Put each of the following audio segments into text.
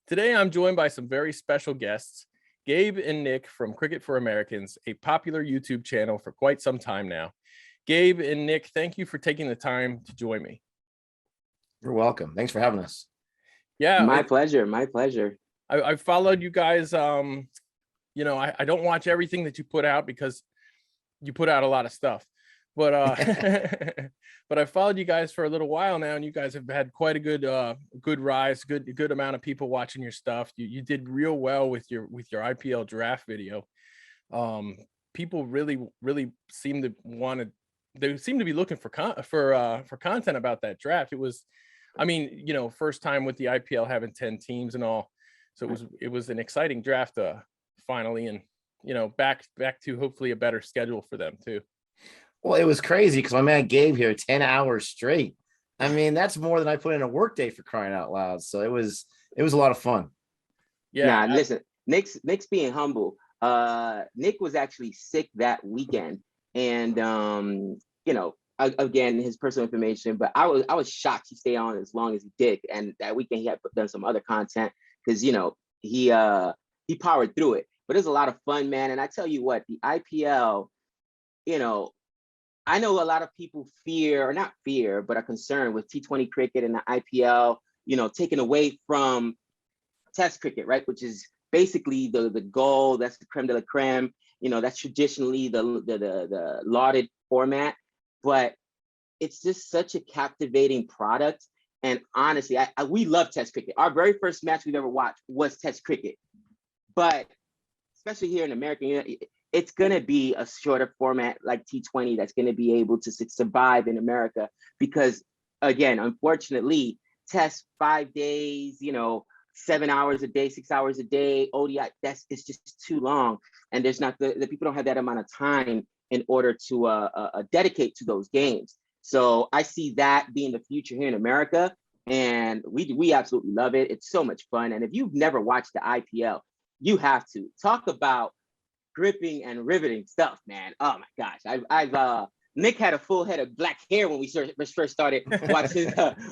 Today, I'm joined by some very special guests, Gabe and Nick from Cricket for Americans, a popular YouTube channel for quite some time now. Gabe and Nick, thank you for taking the time to join me. You're welcome. Thanks for having us. Yeah, my pleasure. My pleasure. I've followed you guys. I don't watch everything that you put out because you put out a lot of stuff, but but I followed you guys for a little while now, and you guys have had quite a good rise, good amount of people watching your stuff. You did real well with your IPL draft video. People really seem to want to. They seem to be looking for content about that draft. It was, first time with the IPL having 10 teams and all, so it was an exciting draft finally, and back to hopefully a better schedule for them too. Well, it was crazy because my man Gabe here 10 hours straight. I mean, that's more than I put in a work day, for crying out loud. So it was a lot of fun. Yeah. Listen, Nick's being humble. Nick was actually sick that weekend, and again, his personal information. But I was shocked he stayed on as long as he did. And that weekend he had done some other content because he powered through it. But it was a lot of fun, man. And I tell you what, the IPL, I know a lot of people but are concerned with T20 cricket and the IPL, taken away from Test cricket, right? Which is basically the goal. That's the creme de la creme. That's traditionally the lauded format. But it's just such a captivating product. And honestly, we love Test cricket. Our very first match we've ever watched was Test cricket. But especially here in America, it's going to be a shorter format like T20 that's going to be able to survive in America because, again, unfortunately, Test 5 days, 7 hours a day, 6 hours a day, ODI, it's just too long. And there's not the people don't have that amount of time in order to dedicate to those games. So I see that being the future here in America, and we absolutely love it. It's so much fun. And if you've never watched the IPL, you have to. Talk about gripping and riveting stuff, man. Oh my gosh. I've Nick had a full head of black hair when we first started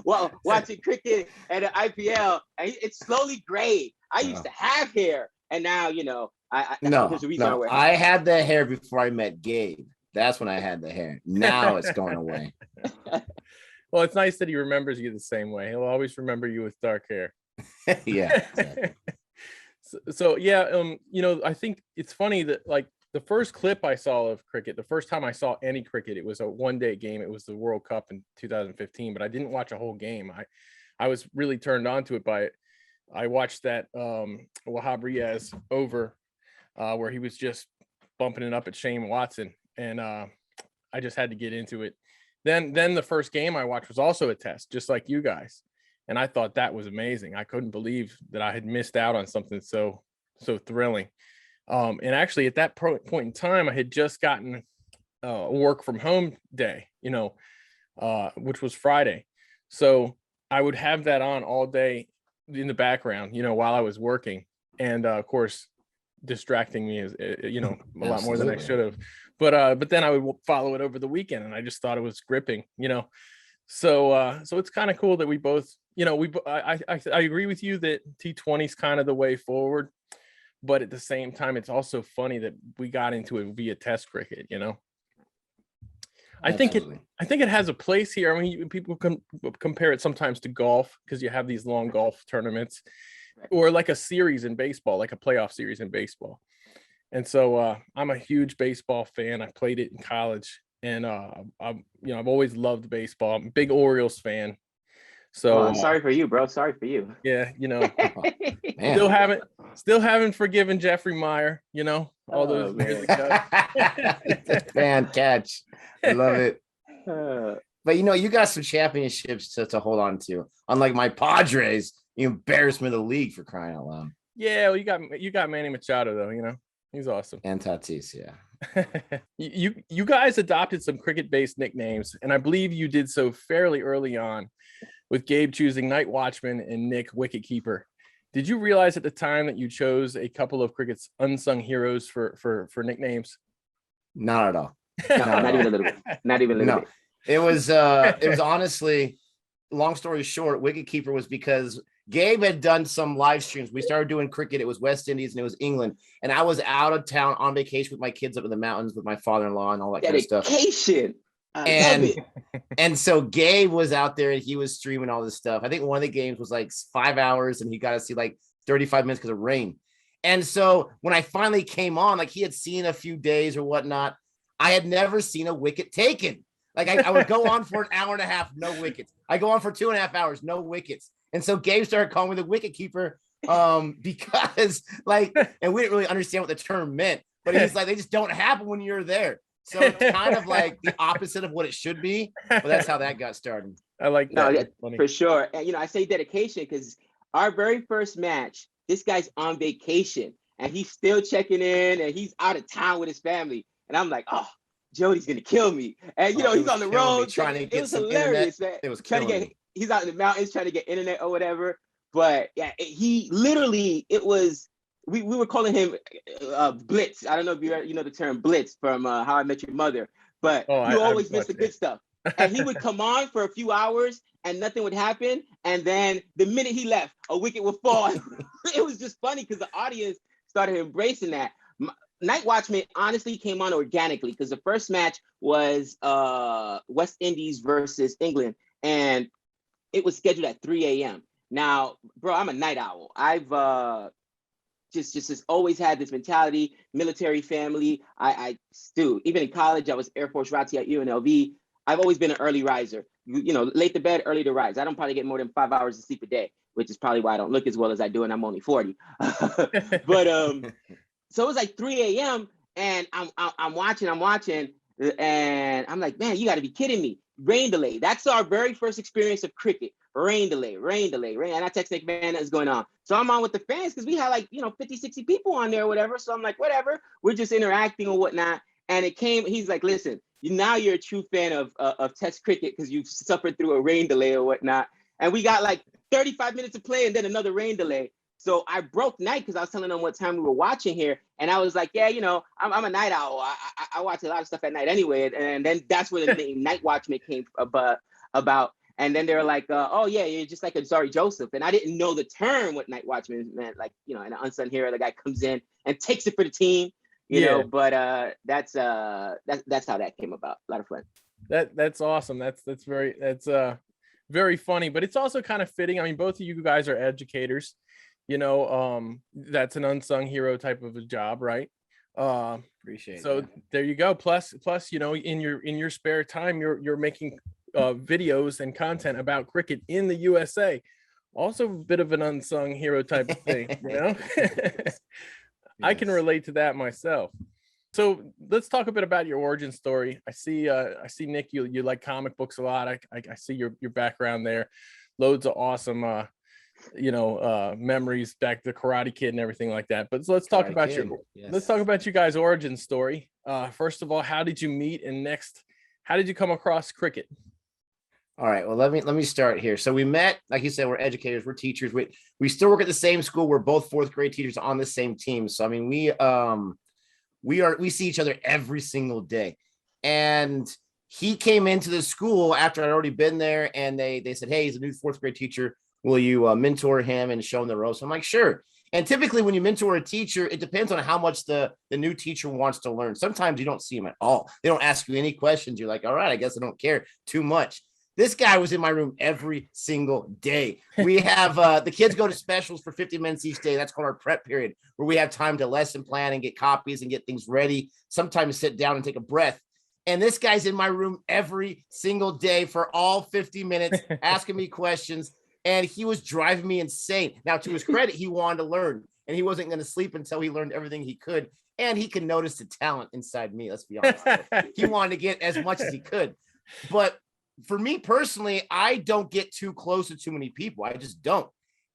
watching cricket and the IPL, and it's slowly grayed. I used to have hair, and now I had the hair before I met Gabe. That's when I had the hair. Now it's going away. Well, it's nice that he remembers you the same way. He'll always remember you with dark hair. Yeah. Exactly. So yeah, I think it's funny that like the first clip I saw of cricket, the first time I saw any cricket, it was a one-day game. It was the World Cup in 2015, but I didn't watch a whole game. I was really turned on to it by it. I watched that Wahab Riaz over where he was just bumping it up at Shane Watson, and I just had to get into it. Then the first game I watched was also a Test, just like you guys. And I thought that was amazing. I couldn't believe that I had missed out on something so thrilling. And actually, at that point in time, I had just gotten a work from home day, which was Friday. So I would have that on all day in the background, while I was working. And of course, distracting me is, a lot more than I should have. But then I would follow it over the weekend, and I just thought it was gripping, So it's kind of cool that we both, I agree with you that T20 is kind of the way forward, but at the same time, it's also funny that we got into it via Test cricket. I think it has a place here. I mean, people can compare it sometimes to golf because you have these long golf tournaments, or like a series in baseball, like a playoff series in baseball. And so I'm a huge baseball fan. I played it in college. And I've always loved baseball. I'm a big Orioles fan. So sorry for you, bro. Sorry for you. Yeah, still haven't forgiven Jeffrey Meyer. All those years ago. Fan catch. I love it. But you got some championships to hold on to. Unlike my Padres, embarrassment of the league, for crying out loud. Yeah, well, you got Manny Machado though. He's awesome. And Tatis, yeah. You guys adopted some cricket-based nicknames, and I believe you did so fairly early on, with Gabe choosing Night Watchman and Nick Wicketkeeper. Did you realize at the time that you chose a couple of cricket's unsung heroes for nicknames? Not at all. Not even a little bit. Not even a little bit. It was honestly, long story short, wicketkeeper was because Gabe had done some live streams. We started doing cricket. It was West Indies and it was England. And I was out of town on vacation with my kids up in the mountains with my father-in-law and all that kind of stuff. Dedication. I love it. And so Gabe was out there and he was streaming all this stuff. I think one of the games was like 5 hours and he got to see like 35 minutes because of rain. And so when I finally came on, like he had seen a few days or whatnot, I had never seen a wicket taken. Like I would go on for an hour and a half, no wickets. I go on for 2.5 hours, no wickets. And so Gabe started calling me the wicket keeper because like, and we didn't really understand what the term meant, but he's like, they just don't happen when you're there. So it's kind of like the opposite of what it should be, but that's how that got started. I like that. No, for sure. And, I say dedication because our very first match, this guy's on vacation and he's still checking in and he's out of town with his family. And I'm like, oh, Jody's going to kill me. And, he's on the road. Trying to get some hilarious, internet. Man. It was killing me. He's out in the mountains trying to get internet or whatever. But yeah, he literally, we were calling him Blitz. I don't know if you know the term Blitz from How I Met Your Mother, but you always miss the good stuff. And he would come on for a few hours and nothing would happen. And then the minute he left, a wicket would fall. It was just funny because the audience started embracing that. Night Watchman honestly came on organically because the first match was West Indies versus England. And it was scheduled at 3 a.m. Now, bro, I'm a night owl. I've just always had this mentality, military family. I still, even in college, I was Air Force ROTC at UNLV. I've always been an early riser. Late to bed, early to rise. I don't probably get more than 5 hours of sleep a day, which is probably why I don't look as well as I do, and I'm only 40. But so it was like 3 a.m. and I'm watching, and I'm like, man, you got to be kidding me. Rain delay. That's our very first experience of cricket. Rain delay. And I text Nick, man, that's going on. So I'm on with the fans because we had 50, 60 people on there or whatever. So I'm like, whatever. We're just interacting or whatnot. And he's like, listen, now you're a true fan of Test cricket because you've suffered through a rain delay or whatnot. And we got like 35 minutes of play and then another rain delay. So I broke night because I was telling them what time we were watching here. And I was like, yeah, I'm a night owl. I watch a lot of stuff at night anyway. And then that's where the name Night Watchman came about. And then they were like, oh, yeah, you're just like a Zari Joseph. And I didn't know the term what Night Watchman meant. Like, in an unsung hero, the guy comes in and takes it for the team, you know. But that's how that came about. A lot of fun. That's awesome. That's very funny. But it's also kind of fitting. I mean, both of you guys are educators. That's an unsung hero type of a job, right? Appreciate it. So there you go. Plus, in your spare time, you're making videos and content about cricket in the USA. Also a bit of an unsung hero type of thing, Yes. I can relate to that myself. So let's talk a bit about your origin story. I see Nick, you like comic books a lot. I see your background there. Loads of awesome memories back to Karate Kid and everything like that. But let's talk about let's talk about you guys' origin story. First of all, how did you meet? And next, how did you come across cricket? All right. Well, let me start here. So we met, like you said, we're educators, we're teachers. We still work at the same school. We're both fourth grade teachers on the same team. So I mean, we see each other every single day. And he came into the school after I'd already been there, and they said, hey, he's a new fourth grade teacher. Will you mentor him and show him the ropes? I'm like, sure. And typically when you mentor a teacher, it depends on how much the new teacher wants to learn. Sometimes you don't see them at all. They don't ask you any questions. You're like, all right, I guess I don't care too much. This guy was in my room every single day. We have the kids go to specials for 50 minutes each day. That's called our prep period, where we have time to lesson plan and get copies and get things ready. Sometimes sit down and take a breath. And this guy's in my room every single day for all 50 minutes, asking me questions. And he was driving me insane. Now, to his credit, he wanted to learn, and he wasn't going to sleep until he learned everything he could. And he can notice the talent inside me. Let's be honest. He wanted to get as much as he could. But for me personally, I don't get too close to too many people. I just don't.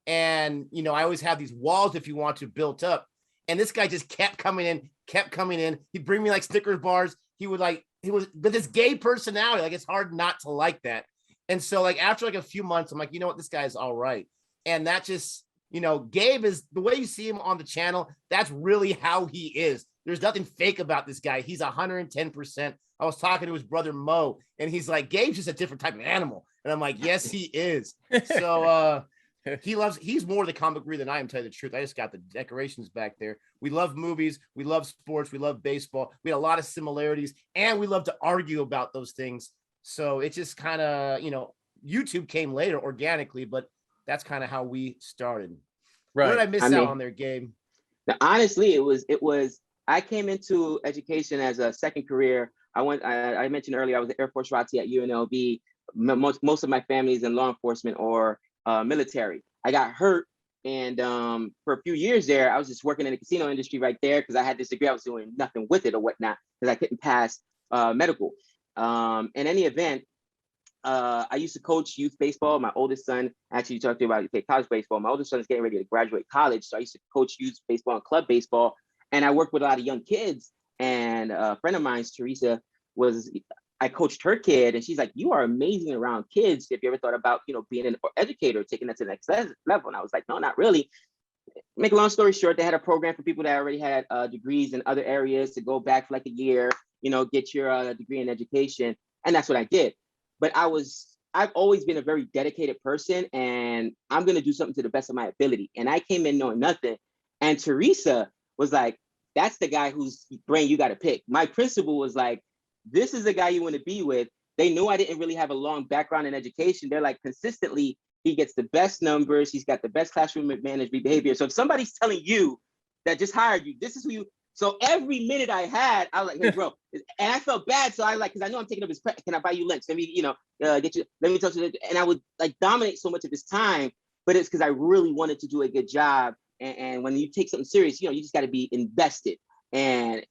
And, I always have these walls, if you want to, built up. And this guy just kept coming in. He'd bring me like Snickers bars. He was with his gay personality. Like, it's hard not to like that. And so like after like a few months, I'm like, you know what, this guy's all right. And that just, Gabe is the way you see him on the channel. That's really how he is. There's nothing fake about this guy. He's 110%. I was talking to his brother Mo, and he's like, Gabe's just a different type of animal. And I'm like, yes, he is. So he's more the comic reader than I am, to tell you the truth. I just got the decorations back there. We love movies, we love sports, we love baseball. We had a lot of similarities, and we love to argue about those things. So it just kind of, YouTube came later organically, but that's kind of how we started. What did I miss out on their game? Honestly, it was I came into education as a second career. I mentioned earlier I was an Air Force ROTC at UNLV. Most of my family is in law enforcement or military. I got hurt, and for a few years there, I was just working in the casino industry right there because I had this degree. I was doing nothing with it or whatnot because I couldn't pass medical. In any event, I used to coach youth baseball. My oldest son, actually, you talked about college baseball. My oldest son is getting ready to graduate college, so I used to coach youth baseball and club baseball. And I worked with a lot of young kids. And a friend of mine, Teresa, I coached her kid, and she's like, "You are amazing around kids. If you ever thought about, being an educator, taking that to the next level?" And I was like, "No, not really." Make a long story short, they had a program for people that already had degrees in other areas to go back for like a year, get your degree in education, and that's what I did. But I've always been a very dedicated person, and I'm going to do something to the best of my ability. And I came in knowing nothing. And Teresa was like, that's the guy whose brain you got to pick. My principal was like, this is the guy you want to be with. They knew I didn't really have a long background in education. They're like, consistently, he gets the best numbers. He's got the best classroom management behavior. So if somebody's telling you that just hired you, this is who you. So every minute I had, I was like, "Hey, bro," and I felt bad. So I because I know I'm taking up his pet. Can I buy you lunch? Let me, get you. Let me talk to you. And I would like dominate so much of his time, but it's because I really wanted to do a good job. And when you take something serious, you just got to be invested. And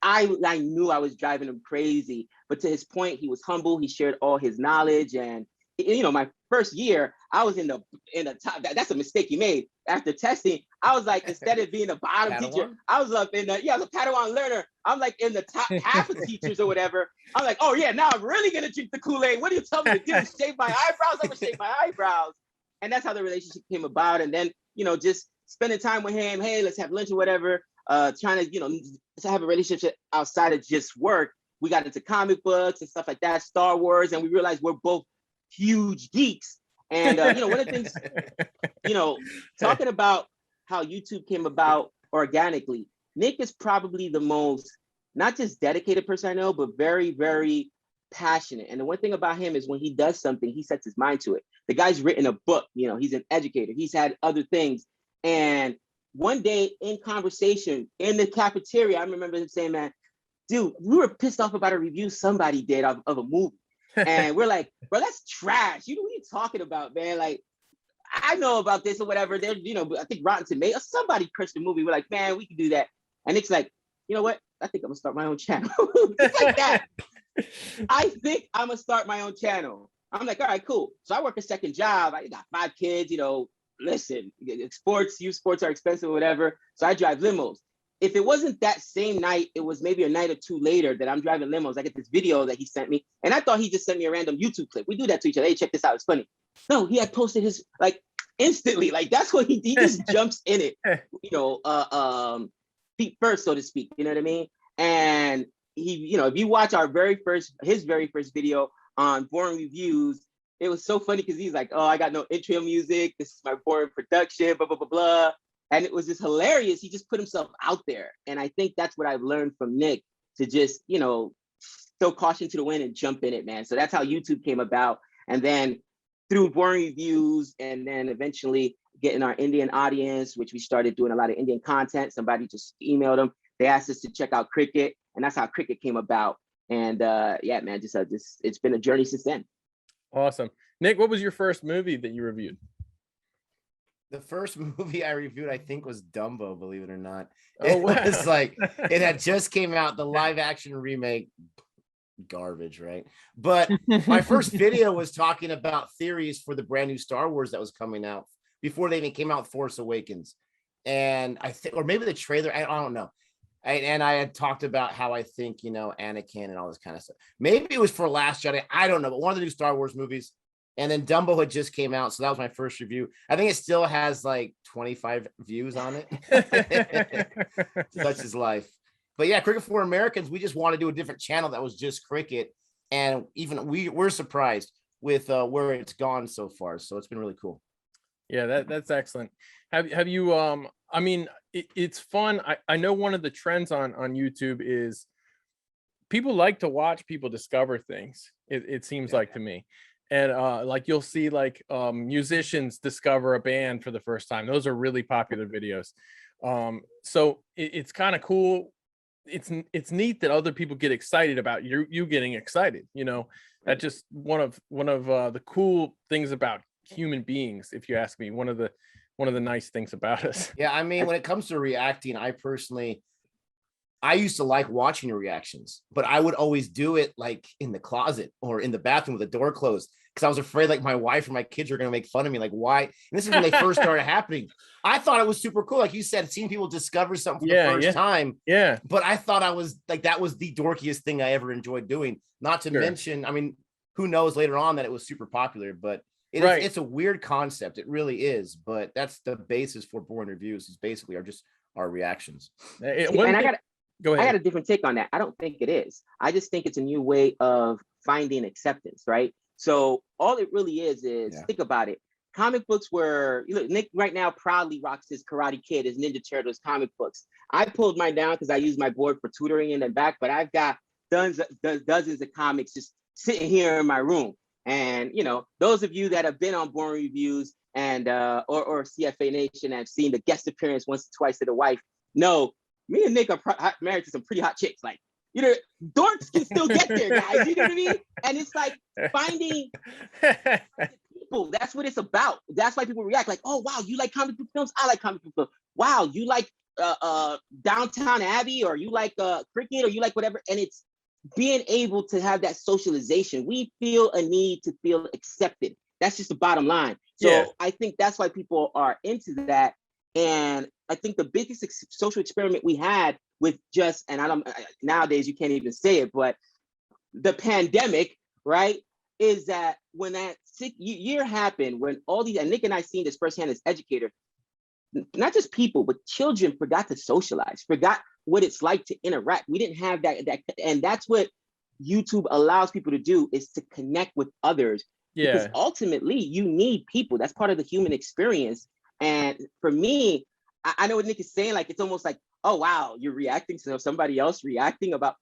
I knew I was driving him crazy, but to his point, he was humble. He shared all his knowledge, and my first year, I was in the top. That's a mistake he made. After testing, I was like, instead of being a bottom teacher, I was up in I was a Padawan learner. I'm like in the top half of teachers or whatever. I'm like, oh yeah, now I'm really gonna drink the Kool-Aid. What do you tell me to do? Shave my eyebrows? I'm gonna shave my eyebrows. And that's how the relationship came about. And then, just spending time with him. Hey, let's have lunch or whatever. Trying to, to have a relationship outside of just work. We got into comic books and stuff like that, Star Wars, and we realized we're both huge geeks. And one of the things, talking about how YouTube came about organically, Nick is probably the most not just dedicated person I know, but very, very passionate. And the one thing about him is when he does something, he sets his mind to it. The guy's written a book, he's an educator, he's had other things. And one day in conversation in the cafeteria, I remember him saying, "Man, dude, we were pissed off about a review somebody did of a movie." And we're like, "Bro, that's trash. What are you talking about, man? Like, I know about this or whatever." They're, I think Rotten Tomatoes, somebody cursed the movie. We're like, "Man, we can do that." And Nick's like, "You know what? I think I'm gonna start my own channel." It's like that. I think I'm gonna start my own channel. I'm like, all right, cool. So I work a second job. I got 5 kids, listen, youth sports are expensive or whatever. So I drive limos. If it wasn't that same night, it was maybe a night or two later that I'm driving limos. I get this video that he sent me, and I thought he just sent me a random YouTube clip. We do that to each other. Hey, check this out. It's funny. No, he had posted his instantly. That's what he just jumps in it. Feet first, so to speak. You know what I mean? And he, if you watch his very first video on boring reviews, it was so funny because he's like, "Oh, I got no intro music. This is my boring production, blah, blah, blah, blah." And it was just hilarious. He just put himself out there. And I think that's what I've learned from Nick, to just, throw caution to the wind and jump in it, man. So that's how YouTube came about. And then through boring reviews, and then eventually getting our Indian audience, which we started doing a lot of Indian content. Somebody just emailed them. They asked us to check out Cricket. And that's how Cricket came about. And yeah, man, just it's been a journey since then. Awesome. Nick, what was your first movie that you reviewed? The first movie I reviewed, I think, was Dumbo, believe it or not. Oh, wow. It was like, it had just came out, the live action remake, garbage, right? But my first video was talking about theories for the brand new Star Wars that was coming out before they even came out, Force Awakens. And I think, or maybe the trailer, I don't know. And I had talked about how I think, Anakin and all this kind of stuff. Maybe it was for Last Jedi. I don't know, but one of the new Star Wars movies. And then Dumbo had just came out. So that was my first review. I think it still has like 25 views on it. Such is life. But yeah, Cricket for Americans, we just want to do a different channel that was just cricket. And even we're surprised. with where it's gone so far. So it's been really cool. Yeah, that's excellent. Have you I mean, it's fun. I know one of the trends on YouTube is people like to watch people discover things. It seems Yeah. like to me. And like you'll see like musicians discover a band for the first time. Those are really popular videos. So it's kind of cool. It's neat that other people get excited about you getting excited, you know. That's just one of the cool things about human beings, if you ask me. One of the nice things about us. Yeah, I mean, when it comes to reacting, I used to like watching your reactions, but I would always do it like in the closet or in the bathroom with the door closed because I was afraid like my wife or my kids were going to make fun of me. Like, why? And this is when they first started happening. I thought it was super cool. Like you said, seeing people discover something for the first time. Yeah. But I thought I was like, that was the dorkiest thing I ever enjoyed doing. Not to mention, I mean, who knows later on that it was super popular, but it's a weird concept. It really is. But that's the basis for Boring Reviews is basically our reactions. Go ahead. I got a different take on that. I don't think it is. I just think it's a new way of finding acceptance, right? So all it really is think about it. Comic books were, Nick right now proudly rocks his Karate Kid, his Ninja Turtles comic books. I pulled mine down because I use my board for tutoring in the back, but I've got dozens of comics just sitting here in my room. And, those of you that have been on Boring Reviews and or CFA Nation and have seen the guest appearance once or twice to the wife, know me and Nick are married to some pretty hot chicks. Like, dorks can still get there, guys. You know what I mean? And it's like finding people. That's what it's about. That's why people react like, oh, wow, you like comic book films? I like comic book films. Wow, you like Downtown Abbey, or you like cricket, or you like whatever. And it's being able to have that socialization. We feel a need to feel accepted. That's just the bottom line. So I think that's why people are into that. And I think the biggest social experiment we had with nowadays you can't even say it, but the pandemic, right, is that when that year happened, when all these, and Nick and I seen this firsthand as educators, not just people, but children forgot to socialize, forgot what it's like to interact. We didn't have that, and that's what YouTube allows people to do, is to connect with others. Yeah. Because ultimately you need people. That's part of the human experience. And for me, I know what Nick is saying. Like, it's almost like, oh, wow, you're reacting to somebody else reacting about,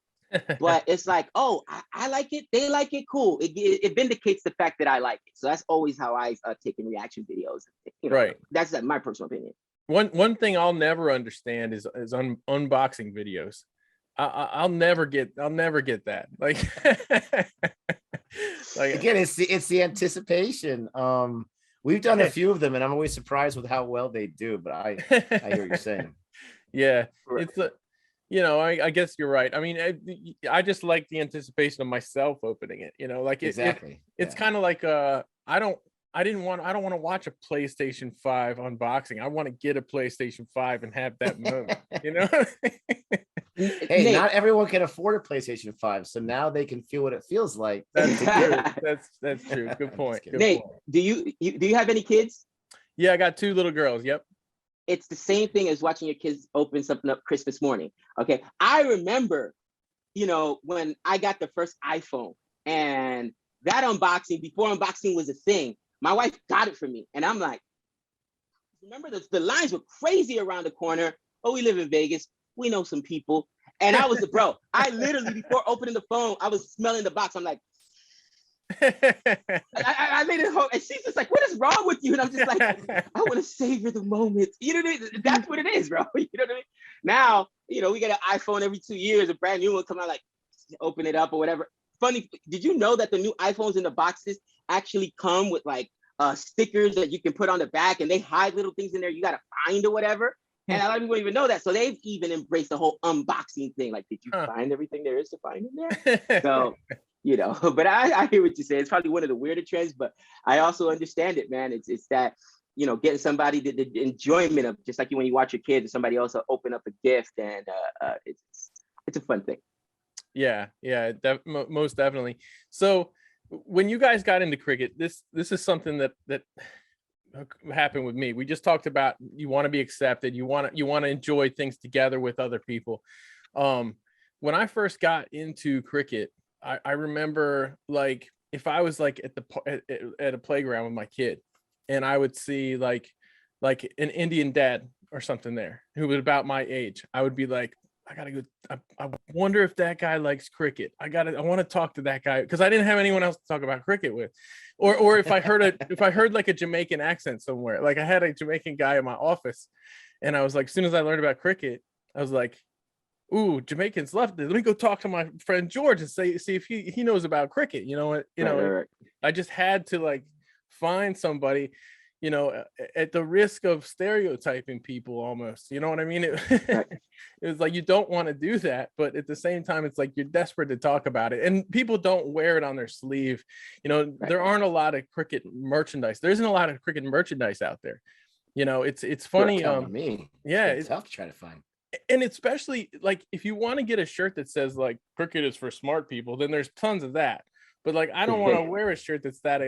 but it's like, oh, I like it. They like it. Cool. It vindicates the fact that I like it. So that's always how I take in reaction videos. Right. That's my personal opinion. One thing I'll never understand is unboxing videos. I'll never get that. Like, again, it's the anticipation. We've done a few of them, and I'm always surprised with how well they do. But I hear what you're saying. Yeah, it's I guess you're right. I mean, I just like the anticipation of myself opening it. Like exactly. It's kind of like I don't want to watch a PlayStation 5 unboxing. I want to get a PlayStation 5 and have that moment. Hey, Nate, not everyone can afford a PlayStation 5, so now they can feel what it feels like. That's true. That's true. Good point. Nate, do you have any kids? Yeah, I got 2 little girls. Yep. It's the same thing as watching your kids open something up Christmas morning. Okay, I remember, when I got the first iPhone, and that unboxing, before unboxing was a thing, my wife got it for me, and I'm like, remember the lines were crazy around the corner. Oh, we live in Vegas. We know some people. And I was I literally, before opening the phone, I was smelling the box. I'm like, I made it home. And she's just like, what is wrong with you? And I'm just like, I want to savor the moment. You know what I mean? That's what it is, bro. You know what I mean? Now, we get an iPhone every 2 years, a brand new one come out, like, open it up or whatever. Funny, did you know that the new iPhones in the boxes actually come with like stickers that you can put on the back, and they hide little things in there you got to find or whatever? And a lot of people don't even know that. So they've even embraced the whole unboxing thing. Like, did you find everything there is to find in there? So, but I hear what you say. It's probably one of the weirder trends, but I also understand it, man. It's that, getting somebody the enjoyment of, just like when you watch your kids or somebody else open up a gift, and it's a fun thing. Yeah, most definitely. So when you guys got into cricket, this is something that happened with me. We just talked about, you want to be accepted, you want to enjoy things together with other people. When I first got into cricket, I remember, like, if I was like at a playground with my kid, and I would see like an Indian dad or something there who was about my age, I would be like, I gotta go. I wonder if that guy likes cricket. I want to talk to that guy, because I didn't have anyone else to talk about cricket with, or if I heard like a Jamaican accent somewhere. Like I had a Jamaican guy in my office, and I was like, as soon as I learned about cricket, I was like, ooh, Jamaicans left it. Let me go talk to my friend George and see if he knows about cricket. You know what? Right. I just had to like find somebody, at the risk of stereotyping people almost. You know what I mean? It was like, you don't want to do that, but at the same time, it's like you're desperate to talk about it, and people don't wear it on their sleeve. There aren't a lot of cricket merchandise. There isn't a lot of cricket merchandise out there. It's funny. It's tough to try to find. And especially like if you want to get a shirt that says like cricket is for smart people, then there's tons of that. But like, I don't want to wear a shirt that's that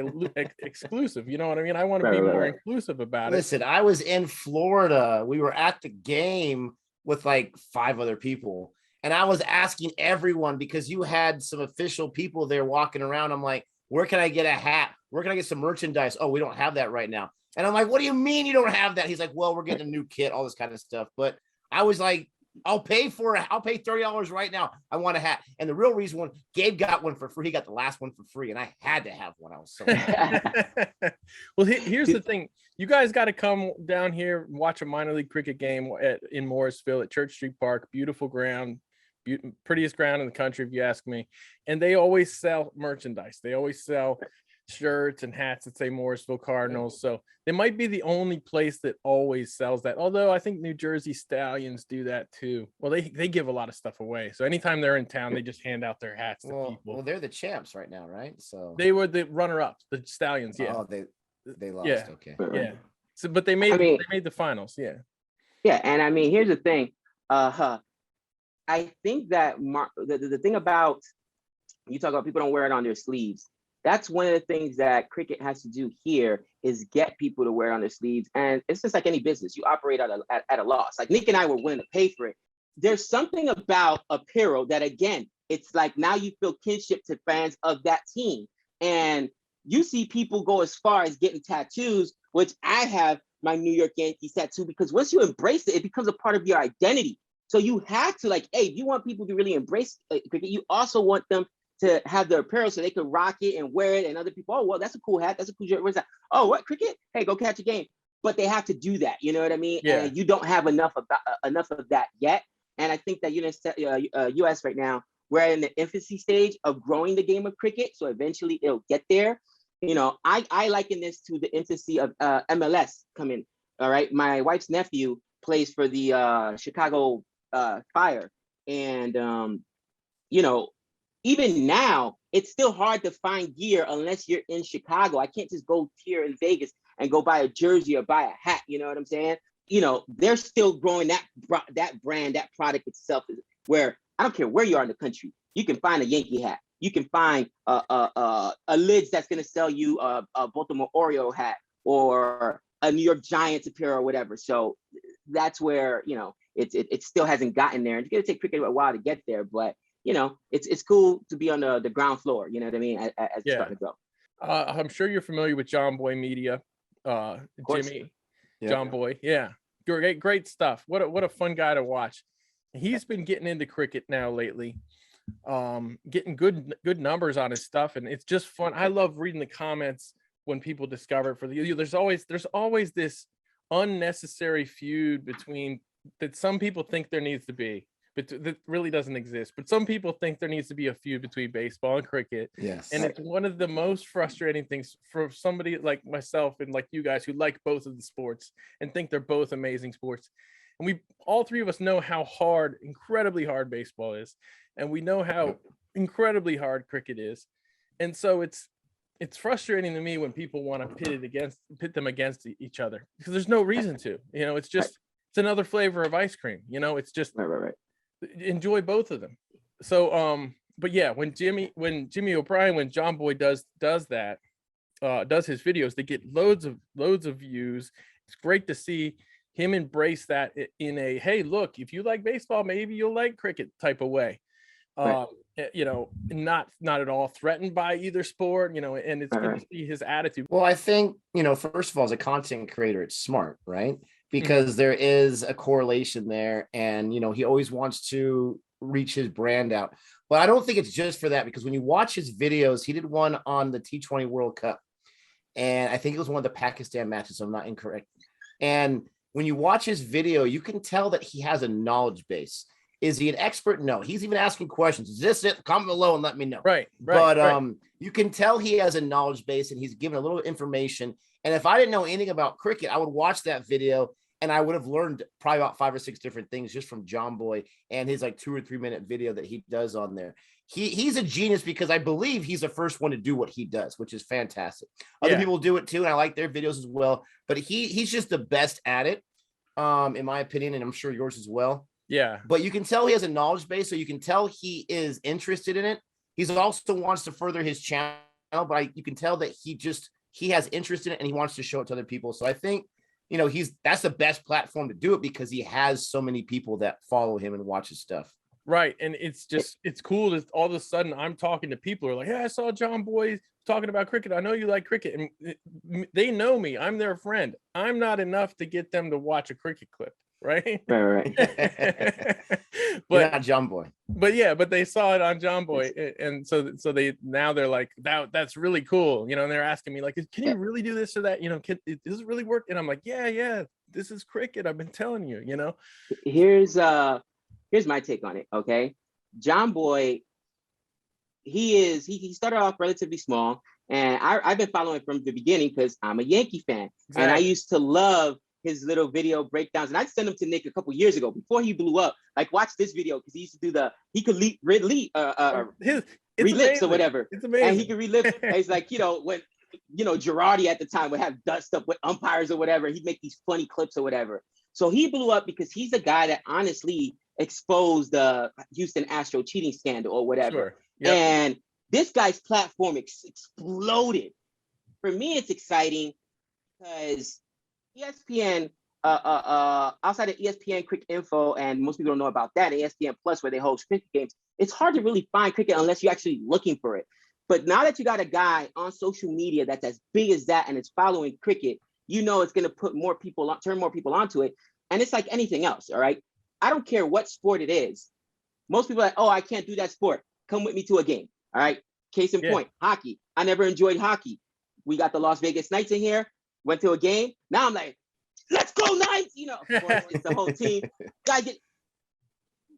exclusive. You know what I mean? I want to be more inclusive about it. Listen, I was in Florida. We were at the game with like 5 other people, and I was asking everyone, because you had some official people there walking around. I'm like, where can I get a hat? Where can I get some merchandise? Oh, we don't have that right now. And I'm like, what do you mean you don't have that? He's like, well, we're getting a new kit, all this kind of stuff. But I was like, I'll pay $30 right now. I want a hat. And the real reason Gabe got one for free. He got the last one for free, and I had to have one. I was so Well, here's the thing. You guys got to come down here and watch a minor league cricket game in Morrisville at Church Street Park. Beautiful ground, prettiest ground in the country, if you ask me. And they always sell merchandise. They always sell shirts and hats that say Morrisville Cardinals. So they might be the only place that always sells that. Although I think New Jersey Stallions do that too. Well, they give a lot of stuff away. So anytime they're in town, they just hand out their hats to people. Well, they're the champs right now, right? So they were the runner-ups, the Stallions. Yeah. Oh, they lost. Yeah. Okay. Yeah. So, but they made the finals. Yeah. Yeah, and I mean, here's the thing. I think that the thing about, you talk about people don't wear it on their sleeves. That's one of the things that cricket has to do here, is get people to wear it on their sleeves. And it's just like any business. You operate at a loss. Like Nick and I were willing to pay for it. There's something about apparel that, again, it's like now you feel kinship to fans of that team. And you see people go as far as getting tattoos, which I have my New York Yankees tattoo, because once you embrace it, it becomes a part of your identity. So you have to, like, hey, if you want people to really embrace cricket, you also want them to have their apparel so they can rock it and wear it, and other people, oh, well, that's a cool hat, that's a cool shirt. Where's that? Oh, what, cricket? Hey, go catch a game. But they have to do that, you know what I mean? Yeah. And you don't have enough of that yet. And I think that US right now, we're in the infancy stage of growing the game of cricket, so eventually it'll get there. I liken this to the infancy of MLS coming. All right, my wife's nephew plays for the Chicago Fire, and even now, it's still hard to find gear unless you're in Chicago. I can't just go here in Vegas and go buy a jersey or buy a hat. You know what I'm saying? They're still growing that brand, that product itself, where I don't care where you are in the country, you can find a Yankee hat. You can find a lids that's going to sell you a Baltimore Oriole hat or a New York Giants apparel or whatever. So that's where, it still hasn't gotten there. It's going to take cricket a while to get there, but it's cool to be on the ground floor. You know what I mean? As it's starting to go. I'm sure you're familiar with John Boy Media, Jimmy, yeah. John Boy. Yeah, great stuff. What a fun guy to watch. He's been getting into cricket now lately, getting good numbers on his stuff, and it's just fun. I love reading the comments when people discover it. There's always this unnecessary feud between that some people think there needs to be, but that really doesn't exist. But some people think there needs to be a feud between baseball and cricket. Yes. And it's one of the most frustrating things for somebody like myself and like you guys who like both of the sports and think they're both amazing sports. And all three of us know how incredibly hard baseball is. And we know how incredibly hard cricket is. And so it's frustrating to me when people want to pit them against each other, because there's no reason to. It's just it's another flavor of ice cream. It's just right. Enjoy both of them. So but yeah, when Jimmy O'Brien, when John Boy does that, does his videos, they get loads of views. It's great to see him embrace that in a, hey, look, if you like baseball, maybe you'll like cricket type of way. Right. You know, not at all threatened by either sport, you know, and it's good to Right. see his attitude. Well, I think, first of all, as a content creator, it's smart, right? Mhm. Because there is a correlation there. And, he always wants to reach his brand out. But I don't think it's just for that, because when you watch his videos, he did one on the T20 World Cup. And I think it was one of the Pakistan matches, so I'm not incorrect. And when you watch his video, you can tell that he has a knowledge base. Is he an expert? No. He's even asking questions. Is this it? Comment below and let me know. Right. But you can tell he has a knowledge base and he's given a little information. And if I didn't know anything about cricket, I would watch that video and I would have learned probably about 5 or 6 different things just from John Boy and his like 2 or 3 minute video that he does on there. He's a genius because I believe he's the first one to do what he does, which is fantastic. Other people do it too, and I like their videos as well. But he's just the best at it, in my opinion, and I'm sure yours as well. Yeah. But you can tell he has a knowledge base, so you can tell he is interested in it. He's also wants to further his channel, but you can tell that he has interest in it and he wants to show it to other people. So I think, that's the best platform to do it because he has so many people that follow him and watch his stuff. Right. And it's cool that all of a sudden I'm talking to people who are like, hey, I saw John Boy talking about cricket. I know you like cricket. And they know me. I'm their friend. I'm not enough to get them to watch a cricket clip. Right. Right. But not John Boy. But yeah, but they saw it on John Boy. And so they're like, that's really cool. And they're asking me like, can you really do this or that? Does it really work? And I'm like, yeah, this is cricket. I've been telling you, Here's my take on it. Okay. John Boy, he started off relatively small, and I've been following from the beginning because I'm a Yankee fan. Exactly. And I used to love his little video breakdowns, and I'd send them to Nick a couple years ago before he blew up. Like, watch this video because he used to do he could relive or whatever. It's amazing. And he could relive. It's like, when Girardi at the time would have dust up with umpires or whatever. He'd make these funny clips or whatever. So he blew up because he's a guy that honestly exposed the Houston Astro cheating scandal or whatever. Sure. Yep. And this guy's platform exploded. For me, it's exciting because ESPN, outside of ESPN Quick Info, and most people don't know about that, and ESPN Plus, where they host cricket games, it's hard to really find cricket unless you're actually looking for it. But now that you got a guy on social media that's as big as that and it's following cricket, it's going to turn more people onto it. And it's like anything else, all right? I don't care what sport it is. Most people are like, oh, I can't do that sport. Come with me to a game, all right? Case in point, hockey. I never enjoyed hockey. We got the Las Vegas Knights in here, went to a game. Now I'm like, let's go Knights! Of course, it's the whole team. Guys, you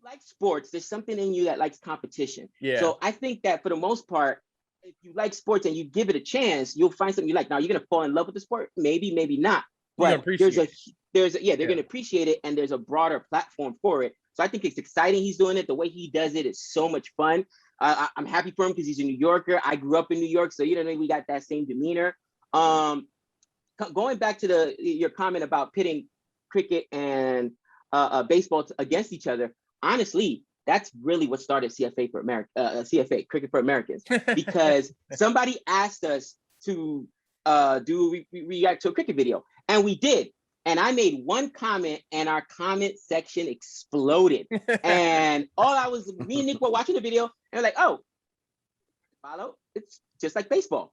like sports. There's something in you that likes competition. Yeah. So I think that for the most part, if you like sports and you give it a chance, you'll find something you like. Now you're gonna fall in love with the sport, maybe not. But they're gonna appreciate it, and there's a broader platform for it. So I think it's exciting. He's doing it. The way he does it is so much fun. I'm happy for him because he's a New Yorker. I grew up in New York, so we got that same demeanor. Going back to your comment about pitting cricket and baseball against each other. Honestly, that's really what started CFA for America, CFA, Cricket for Americans, because somebody asked us to react to a cricket video, and we did. And I made one comment, and our comment section exploded. And me and Nick were watching the video, and we're like, "Oh, follow? It's just like baseball."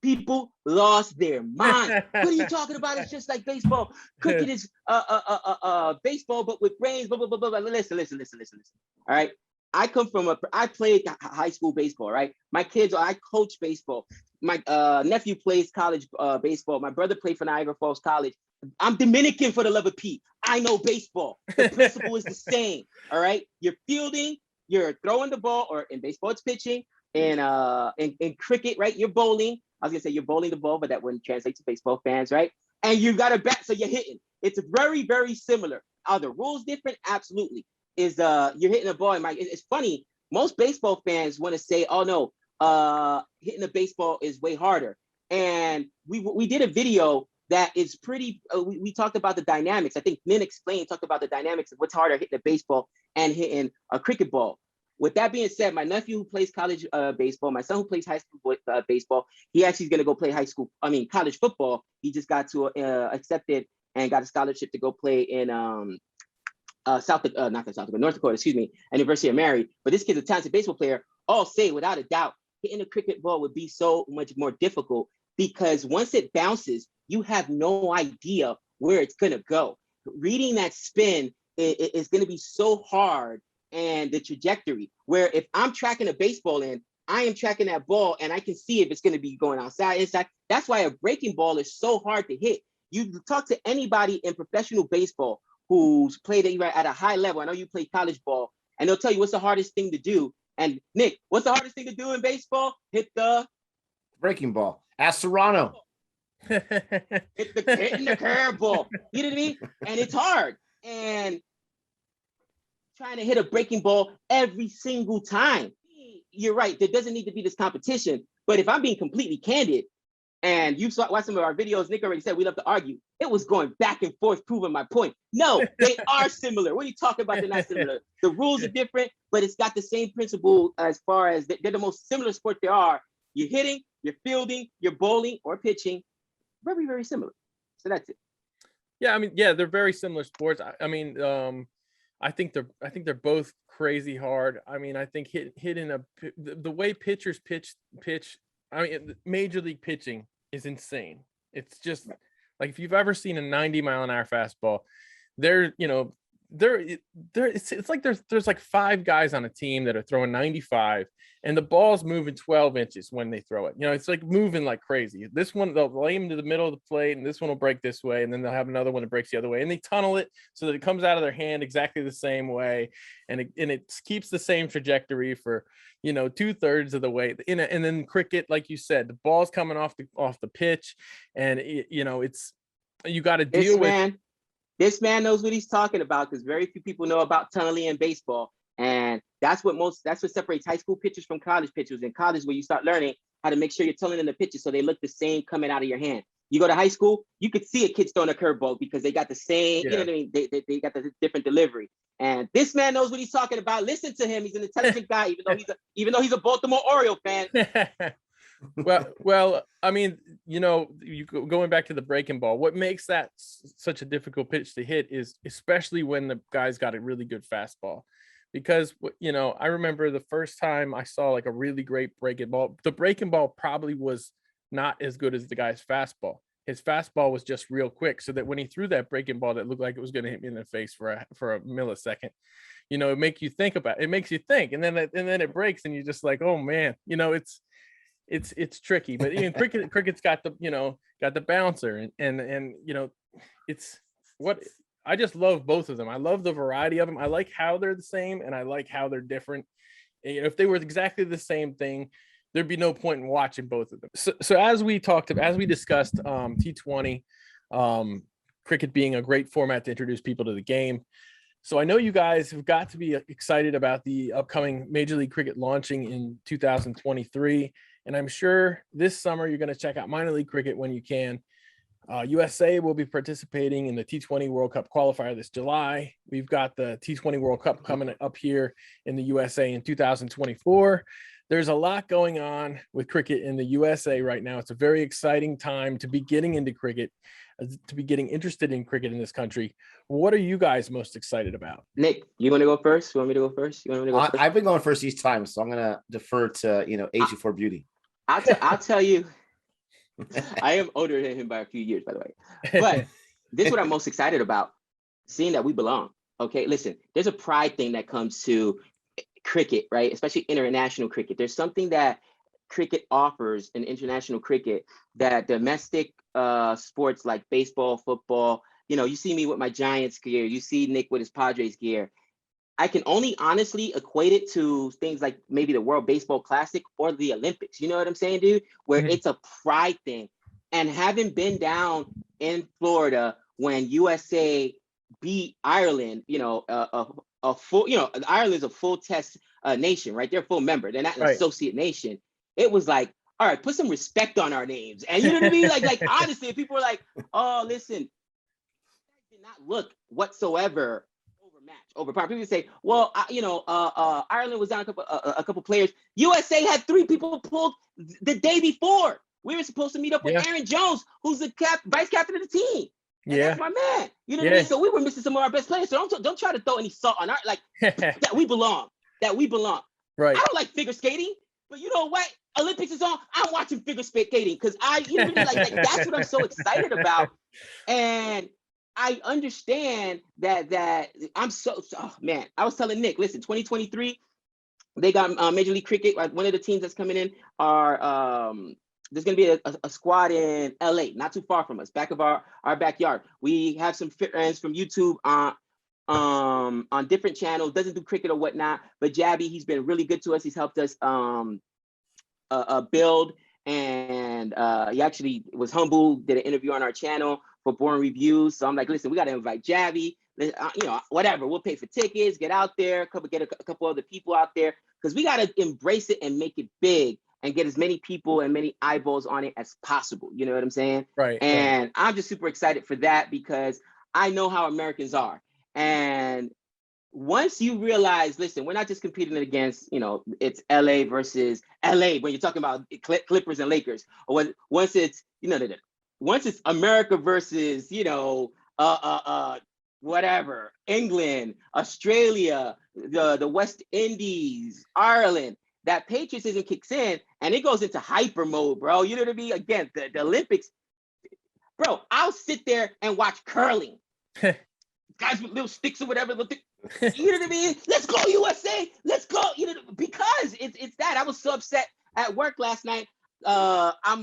People lost their mind. What are you talking about? It's just like baseball. Cricket is baseball, but with brains. Blah blah blah blah. Listen. All right. I played high school baseball. Right. I coach baseball. My nephew plays college baseball. My brother played for Niagara Falls College. I'm Dominican for the love of Pete. I know baseball. The principle is the same. All right. You're fielding. You're throwing the ball, or in baseball it's pitching. And in cricket, right? You're bowling. I was gonna say you're bowling the ball, but that wouldn't translate to baseball fans, right? And you got a bat, so you're hitting. It's very, very similar. Are the rules different? Absolutely. You're hitting a ball. It's funny. Most baseball fans want to say, "Oh no, hitting a baseball is way harder." And we did a video that is pretty. We talked about the dynamics. I think Lynn talked about the dynamics of what's harder, hitting a baseball and hitting a cricket ball. With that being said, my nephew who plays college baseball, my son who plays high school baseball, he actually is going to go play college football. He just got accepted and got a scholarship to go play in North Dakota, excuse me, and University of Mary. But this kid's a talented baseball player. All say without a doubt, hitting a cricket ball would be so much more difficult because once it bounces, you have no idea where it's gonna go. Reading that spin is gonna be so hard, and the trajectory. Where if I'm tracking a baseball in, I am tracking that ball, and I can see if it's gonna be going outside, inside. That's why a breaking ball is so hard to hit. You talk to anybody in professional baseball who's played at a high level. I know you play college ball, and they'll tell you what's the hardest thing to do. And Nick, what's the hardest thing to do in baseball? Hit the breaking ball. Ask Serrano. Hitting the curveball. You know what I mean? And it's hard. And trying to hit a breaking ball every single time. You're right. There doesn't need to be this competition. But if I'm being completely candid, and you watched some of our videos, Nick already said we love to argue. It was going back and forth, proving my point. No, they are similar. What are you talking about? They're not similar. The rules are different, but it's got the same principle as far as they're the most similar sport there are. You're hitting, you're fielding, you're bowling or pitching. Very, very similar. So that's it. Yeah, I mean, yeah, they're very similar sports. I mean, I think they're both crazy hard. I mean, I think hitting the way pitchers pitch. I mean, major league pitching is insane. It's just like if you've ever seen a 90-mile-an-hour fastball, it's like there's like 5 guys on a team that are throwing 95, and the ball's moving 12 inches when they throw it. It's like moving like crazy. This one, they'll lay him to the middle of the plate, and this one will break this way, and then they'll have another one that breaks the other way, and they tunnel it so that it comes out of their hand exactly the same way, and it keeps the same trajectory for 2/3 of the way. And then cricket, like you said, the ball's coming off the pitch, and it's you got to deal with. This man knows what he's talking about because very few people know about tunneling in baseball. And that's what separates high school pitchers from college pitchers. In college, where you start learning how to make sure you're tunneling the pitches so they look the same coming out of your hand. You go to high school, you could see a kid throwing a curveball because they got the same, you know what I mean? They got the different delivery. And this man knows what he's talking about. Listen to him. He's an intelligent guy, even though he's a Baltimore Oriole fan. Well, I mean, going back to the breaking ball, what makes that such a difficult pitch to hit is especially when the guy's got a really good fastball. Because, I remember the first time I saw like a really great breaking ball, the breaking ball probably was not as good as the guy's fastball. His fastball was just real quick, so that when he threw that breaking ball that looked like it was going to hit me in the face for a millisecond, it makes you think, and then it breaks, and you're just like, oh man, it's tricky. But cricket's got the bouncer, and it's what I just love both of them. I love the variety of them. I like how they're the same, and I like how they're different. If they were exactly the same thing, there'd be no point in watching both of them. So as we discussed, T20, cricket being a great format to introduce people to the game. So I know you guys have got to be excited about the upcoming Major League Cricket launching in 2023. And I'm sure this summer you're going to check out minor league cricket when you can. USA will be participating in the T20 World Cup qualifier this July. We've got the T20 World Cup coming up here in the USA in 2024. There's a lot going on with cricket in the USA right now. It's a very exciting time to be getting into cricket, to be getting interested in cricket in this country. What are you guys most excited about? Nick, you want to go first? You want me to go first? You want me to go first? I've been going first each time, so I'm going to defer to, age before beauty. I'll tell you, I am older than him by a few years, by the way. But this is what I'm most excited about, seeing that we belong. Okay, listen, there's a pride thing that comes to cricket, right? Especially international cricket. There's something that cricket offers in international cricket that domestic sports like baseball, football, you see me with my Giants gear, you see Nick with his Padres gear. I can only honestly equate it to things like maybe the World Baseball Classic or the Olympics. You know what I'm saying, dude? Where it's a pride thing. And having been down in Florida when USA beat Ireland, a full, Ireland's a full test nation, right? They're a full member. They're not an associate nation. It was like, all right, put some respect on our names. And you know what I mean? Like honestly, people were like, oh, listen, did not look whatsoever overpowered. People say, well, Ireland was down a couple players. USA had 3 people pulled the day before. We were supposed to meet up with Aaron Jones, who's the vice captain of the team. And Yeah. that's my man. You know what I mean? So we were missing some of our best players. So don't try to throw any salt on our that we belong. That we belong. Right. I don't like figure skating, but you know what? Olympics is on. I'm watching figure skating because you know what I mean? Like that's what I'm so excited about. And I understand that I'm oh man. I was telling Nick, listen, 2023, they got Major League Cricket. Like one of the teams that's coming in are there's going to be a squad in LA, not too far from us, back of our backyard. We have some friends from YouTube on different channels, doesn't do cricket or whatnot, but Jabby, he's been really good to us. He's helped us build, and he actually was humble, did an interview on our channel for Born Reviews. So I'm like, listen, we got to invite Jabby, you know, whatever, we'll pay for tickets, get out there, get a couple other people out there, because we got to embrace it and make it big and get as many people and many eyeballs on it as possible. You know what I'm saying? Right. And I'm just super excited for that because I know how Americans are. And once you realize, listen, we're not just competing against, you know, it's LA versus LA when you're talking about Clippers and Lakers, or once it's, you know, once it's America versus, you know, whatever, England, Australia, the West Indies, Ireland, that patriotism kicks in and it goes into hyper mode, bro. You know what I mean? Again, the Olympics, bro, I'll sit there and watch curling. Guys with little sticks or whatever. You know what I mean? Let's go, USA. Let's go. You know, because it's that. I was so upset at work last night. I'm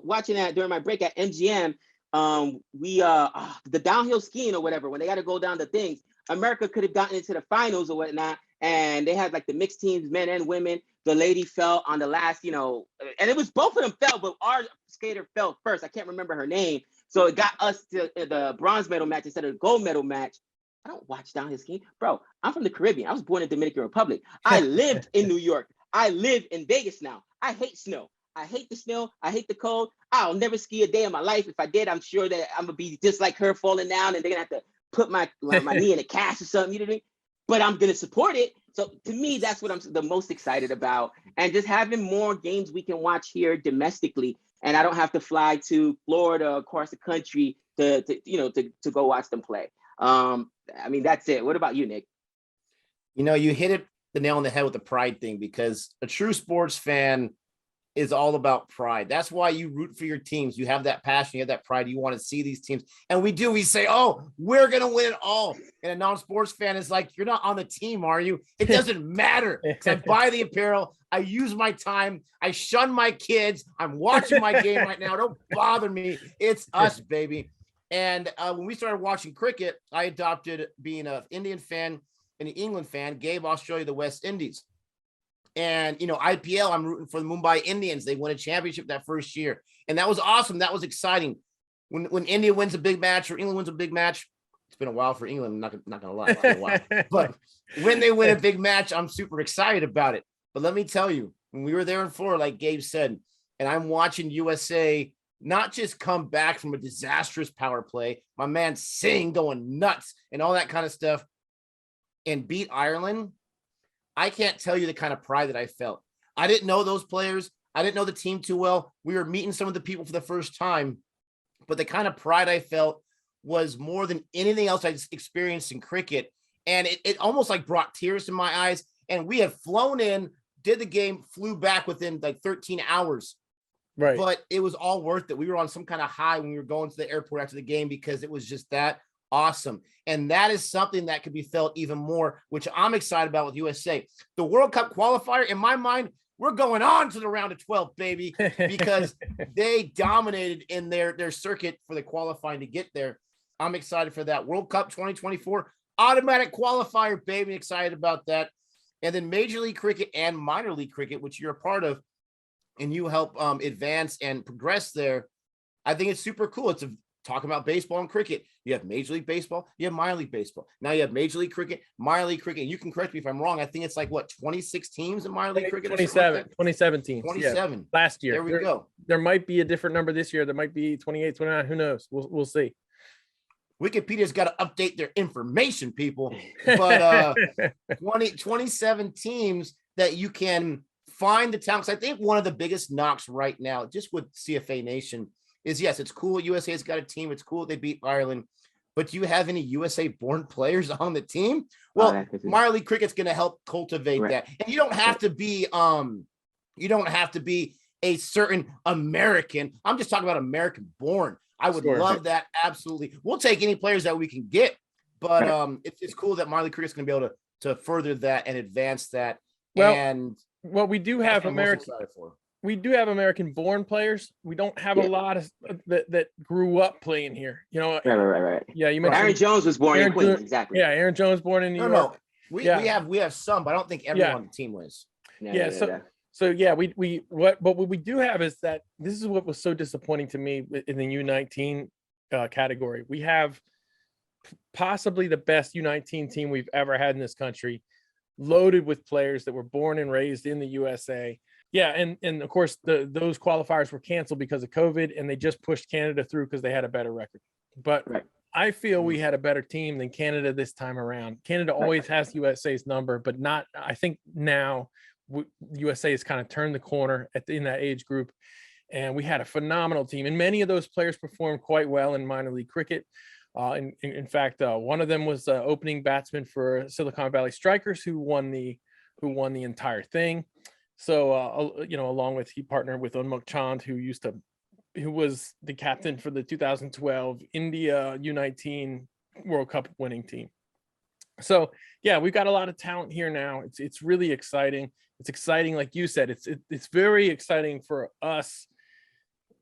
watching that during my break at MGM. The downhill skiing or whatever, when they got to go down the things, America could have gotten into the finals or whatnot. And they had like the mixed teams, men and women. The lady fell on the last, you know, and it was both of them fell, but our skater fell first. I can't remember her name. So it got us to the bronze medal match instead of the gold medal match. I don't watch downhill skiing. Bro, I'm from the Caribbean. I was born in Dominican Republic. I lived in New York. I live in Vegas now. I hate snow. I hate the snow. I hate the cold. I'll never ski a day in my life. If I did, I'm sure that I'm going to be just like her, falling down, and they're going to have to put my knee in a cast or something. You know what I mean? But I'm going to support it. So to me, that's what I'm the most excited about. And just having more games we can watch here domestically. And I don't have to fly to Florida across the country to go watch them play. I mean, that's it. What about you, Nick? You know, you hit the nail on the head with the pride thing, because a true sports fan is all about pride. That's why you root for your teams. You have that passion, you have that pride. You want to see these teams. And we do. We say, oh, we're going to win it all. And a non-sports fan is like, you're not on the team, are you? It doesn't matter. I buy the apparel. I use my time. I shun my kids. I'm watching my game right now. Don't bother me. It's us, baby. And when we started watching cricket, I adopted being an Indian fan and an England fan. Gabe, Australia, the West Indies. And, you know, IPL, I'm rooting for the Mumbai Indians. They won a championship that first year. And that was awesome. That was exciting. When India wins a big match or England wins a big match, it's been a while for England. I'm not going to lie. It's been a while. But when they win a big match, I'm super excited about it. But let me tell you, when we were there in Florida, like Gabe said, and I'm watching USA not just come back from a disastrous power play, my man Singh going nuts and all that kind of stuff, and beat Ireland, I can't tell you the kind of pride that I felt. I didn't know those players. I didn't know the team too well. We were meeting some of the people for the first time, but the kind of pride I felt was more than anything else I experienced in cricket. And it almost like brought tears to my eyes. And we had flown in, did the game, flew back within like 13 hours. Right. But it was all worth it. We were on some kind of high when we were going to the airport after the game, because it was just that awesome. And that is something that could be felt even more, which I'm excited about with USA. The World Cup qualifier, in my mind, we're going on to the round of 12, baby, because they dominated in their circuit for the qualifying to get there. I'm excited for that. World Cup 2024, automatic qualifier, baby. Excited about that. And then Major League Cricket and Minor League Cricket, which you're a part of, and you help advance and progress there. I think it's super cool. It's talking about baseball and cricket. You have Major League Baseball, you have Minor League Baseball. Now you have Major League Cricket, Minor League Cricket. You can correct me if I'm wrong. I think it's like, what, 26 teams in Minor League Cricket? 27 teams. 27. Yeah. Last year. There we go. There might be a different number this year. There might be 28, 29. Who knows? We'll see. Wikipedia's got to update their information, people. But 27 teams that you can find the talents. I think one of the biggest knocks right now, just with CFA Nation, is yes, it's cool. USA's got a team. It's cool they beat Ireland. But do you have any USA-born players on the team? Well, minor league cricket's going to help cultivate that. And you don't have to be a certain American. I'm just talking about American-born. I would love that. Absolutely. We'll take any players that we can get. But it's cool that minor league cricket's going to be able to further that and advance that. Well, we do have American-born players. We don't have a lot of that grew up playing here. You know, right. Yeah, you mentioned Aaron Jones was born in Queens, exactly. Yeah, Aaron Jones born in New York. No, we have some, but I don't think everyone on the team was. What we do have is that this is what was so disappointing to me in the U19 category. We have possibly the best U19 team we've ever had in this country, loaded with players that were born and raised in the USA. Yeah, and of course those qualifiers were canceled because of COVID, and they just pushed Canada through because they had a better record. But I feel we had a better team than Canada this time around. Canada always has USA's number, but not. I think now USA has kind of turned the corner in that age group, and we had a phenomenal team. And many of those players performed quite well in minor league cricket. In fact, one of them was opening batsman for Silicon Valley Strikers, who won the entire thing. So, along with, he partnered with Unmuk Chand, who was the captain for the 2012 India U19 World Cup winning team. So, yeah, we've got a lot of talent here now. It's really exciting. It's exciting, like you said. It's very exciting for us.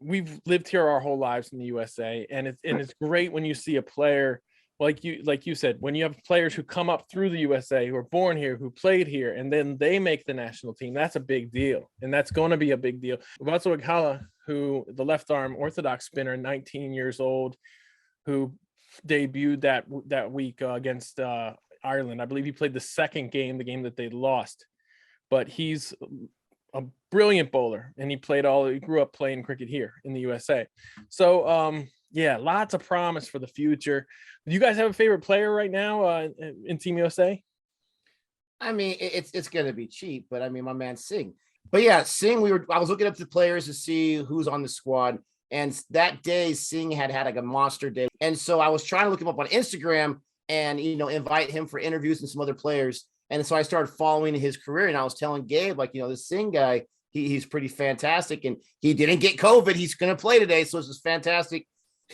We've lived here our whole lives in the USA, and it's great when you see a player like you said, when you have players who come up through the USA, who are born here, who played here, and then they make the national team. That's a big deal, and that's going to be a big deal. Vatsu Aghala, who the left arm orthodox spinner, 19 years old, who debuted that week against Ireland. I believe he played the second game, the game that they lost, but he's a brilliant bowler, and he grew up playing cricket here in the USA. So yeah, lots of promise for the future. Do you guys have a favorite player right now in Team USA? I mean, it's gonna be cheap, but I mean, my man Singh. But yeah, Singh, I was looking up the players to see who's on the squad, and that day Singh had like a monster day, and so I was trying to look him up on Instagram and invite him for interviews and some other players. And so I started following his career, and I was telling Gabe, like, this Singh guy, he's pretty fantastic, and he didn't get COVID. He's going to play today, so this is fantastic.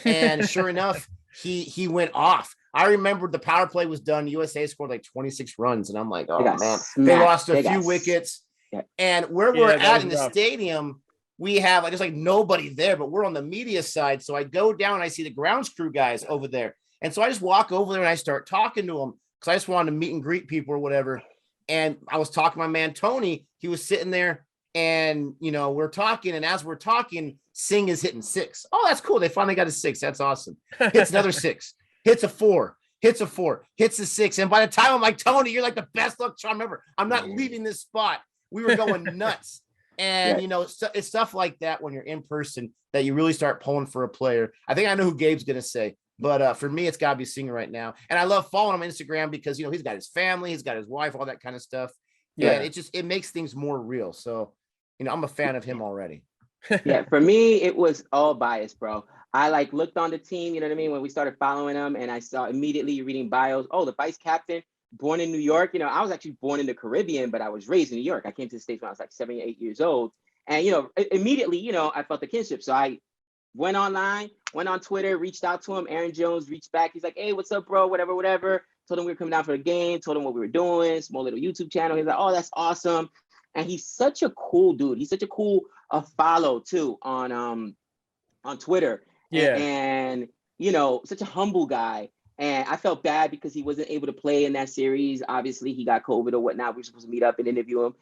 And sure enough, he went off. I remember the power play was done. USA scored like 26 runs, and I'm like, oh man, they lost a few wickets. Yeah. And where we're at in the stadium, we have just like nobody there, but we're on the media side. So I go down and I see the grounds crew guys over there, and so I just walk over there and I start talking to them, because I just wanted to meet and greet people or whatever. And I was talking to my man Tony. He was sitting there, and we're talking, and as we're talking, Singh is hitting 6. Oh, that's cool. They finally got a 6. That's awesome. Hits another 6. Hits a 4. Hits a 4. Hits a 6. And by the time I'm like, Tony, you're like the best luck charm ever. I'm not leaving this spot. We were going nuts. And it's stuff like that when you're in person that you really start pulling for a player. I think I know who Gabe's gonna say. But for me, it's got to be Singh right now. And I love following him on Instagram because, he's got his family, he's got his wife, all that kind of stuff. Yeah. And it makes things more real. So, I'm a fan of him already. Yeah, for me, it was all biased, bro. I looked on the team, you know what I mean? When we started following them, and I saw immediately reading bios. Oh, the vice captain, born in New York. I was actually born in the Caribbean, but I was raised in New York. I came to the States when I was like 7 or 8 years old. And, immediately, I felt the kinship. So I went online, went on Twitter, reached out to him. Aaron Jones reached back. He's like, hey, what's up, bro? Whatever. Told him we were coming down for the game. Told him what we were doing. Small little YouTube channel. He's like, oh, that's awesome. And he's such a cool dude. He's such a cool follow too on Twitter. Yeah. And such a humble guy. And I felt bad because he wasn't able to play in that series. Obviously, he got COVID or whatnot. We were supposed to meet up and interview him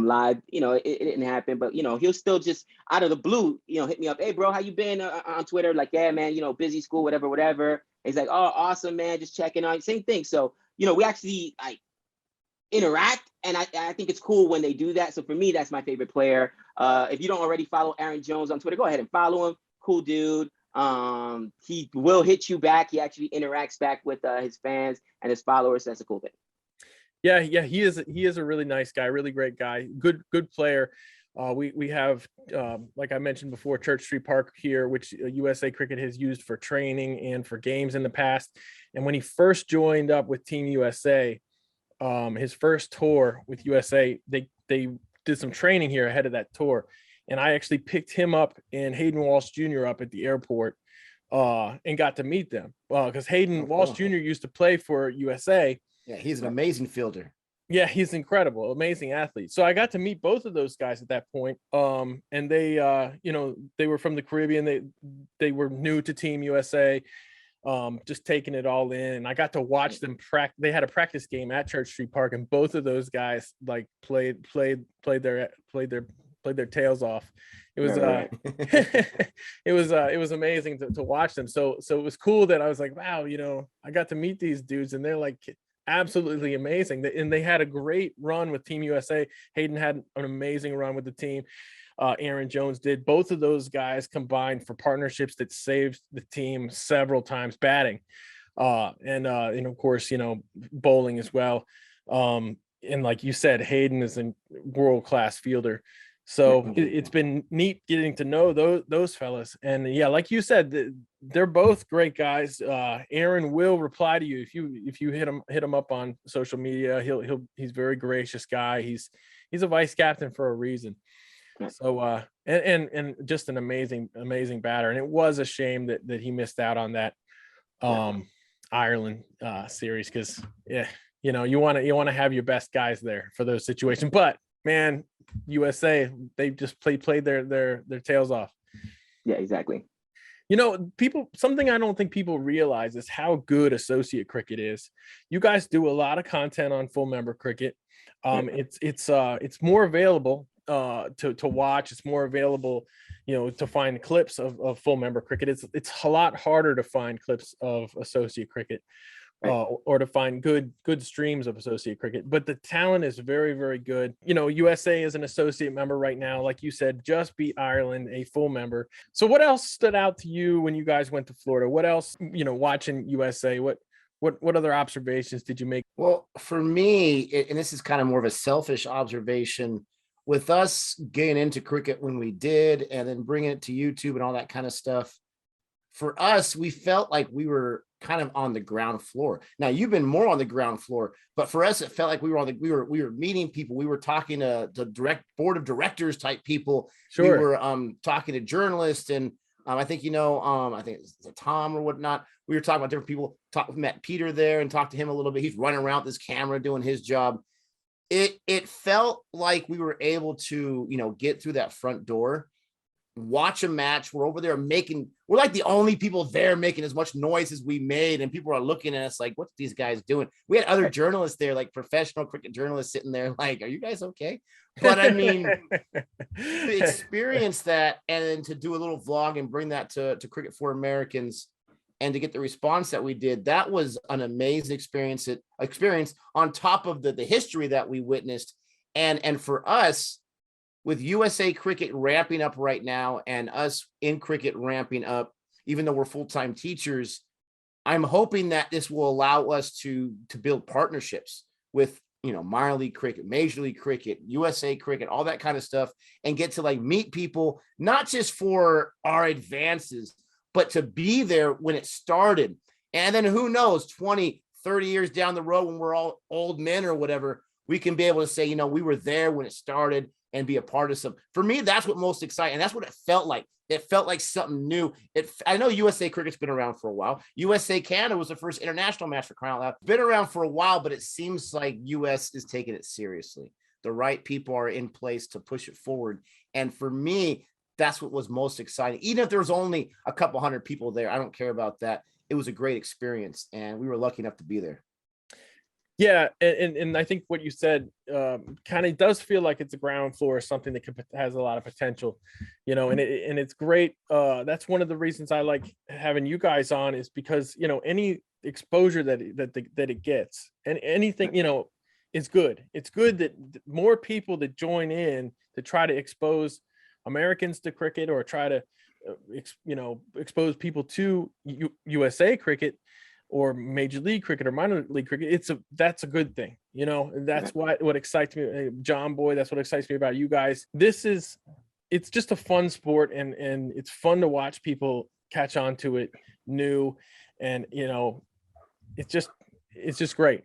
live. It didn't happen. But, he'll still just out of the blue, hit me up. Hey, bro, how you been on Twitter? Like, yeah, man, busy school, whatever. And he's like, oh, awesome, man. Just checking on. Same thing. So, we actually interact. And I think it's cool when they do that. So for me, that's my favorite player. If you don't already follow Aaron Jones on Twitter, go ahead and follow him. Cool dude. He will hit you back. He actually interacts back with his fans and his followers. So that's a cool thing. Yeah, he is a really nice guy, really great guy, good player. We have, like I mentioned before, Church Street Park here, which USA Cricket has used for training and for games in the past. And when he first joined up with Team USA, his first tour with USA, they did some training here ahead of that tour, and I actually picked him up and Hayden Walsh Jr. up at the airport, and got to meet them, because Hayden Walsh Jr. used to play for USA. Yeah, he's an amazing fielder. Yeah, he's incredible, amazing athlete. So I got to meet both of those guys at that point. And they, they were from the Caribbean. They were new to Team USA, just taking it all in. And I got to watch them practice. They had a practice game at Church Street Park, and both of those guys like played their tails off. It was it was amazing to watch them. So it was cool that I was like, wow, I got to meet these dudes, and they're like absolutely amazing. And they had a great run with Team USA. Hayden had an amazing run with the team. Aaron Jones did. Both of those guys combined for partnerships that saved the team several times batting. And of course, bowling as well. And like you said, Hayden is a world-class fielder. So it's been neat getting to know those fellas. And yeah, like you said, they're both great guys. Aaron will reply to you if you hit him up on social media. He's a very gracious guy. He's a vice captain for a reason. So and just an amazing batter. And it was a shame that he missed out on that Ireland series, because you want to have your best guys there for those situations. But man, USA, they just played their tails off. Yeah, exactly. Something I don't think people realize is how good associate cricket is. You guys do a lot of content on full member cricket. It's more available to watch. It's more available, to find clips of full member cricket. It's a lot harder to find clips of associate cricket. Or to find good streams of associate cricket, but the talent is very, very good. USA is an associate member right now, like you said, just beat Ireland, a full member. So what else stood out to you when you guys went to Florida? What else, watching USA, what other observations did you make? Well, for me, and this is kind of more of a selfish observation, with us getting into cricket when we did, and then bringing it to YouTube and all that kind of stuff, for us, we felt like we were kind of on the ground floor. Now, you've been more on the ground floor, but for us, it felt like we were meeting people. We were talking to the direct board of directors type people. Sure. We were talking to journalists, and I think I think it's Tom or whatnot. We were talking about different people. Met Peter there and talked to him a little bit. He's running around with his camera doing his job. It felt like we were able to get through that front door, watch a match. We're over there we're like the only people there making as much noise as we made, and people are looking at us like, what's these guys doing? We had other journalists there, like professional cricket journalists, sitting there like, are you guys okay? But I mean, to experience that and then to do a little vlog and bring that to Cricket for Americans, and to get the response that we did, that was an amazing experience on top of the history that we witnessed. And for us, with USA Cricket ramping up right now, and us in cricket ramping up, even though we're full-time teachers, I'm hoping that this will allow us to build partnerships with, minor league cricket, major league cricket, USA Cricket, all that kind of stuff, and get to meet people, not just for our advances, but to be there when it started. And then who knows, 20, 30 years down the road, when we're all old men or whatever, we can be able to say, we were there when it started, and be a part of some. For me, that's what most exciting. And that's what it felt like. It felt like something new. I know USA Cricket's been around for a while. USA Canada was the first international match, for crying out loud. Been around for a while, but it seems like US is taking it seriously. The right people are in place to push it forward. And for me, that's what was most exciting. Even if there was only a couple hundred people there, I don't care about that. It was a great experience, and we were lucky enough to be there. Yeah, and I think what you said kind of does feel like it's a ground floor or something that has a lot of potential, and it's great. That's one of the reasons I like having you guys on, is because any exposure that it gets, and anything is good. It's good that more people that join in to try to expose Americans to cricket, or try to expose people to USA Cricket. or Major League Cricket or minor league cricket, that's a good thing. You know, that's what excites me. John Boy, that's what excites me about you guys. It's just a fun sport, and it's fun to watch people catch on to it new, and you know, it's just great.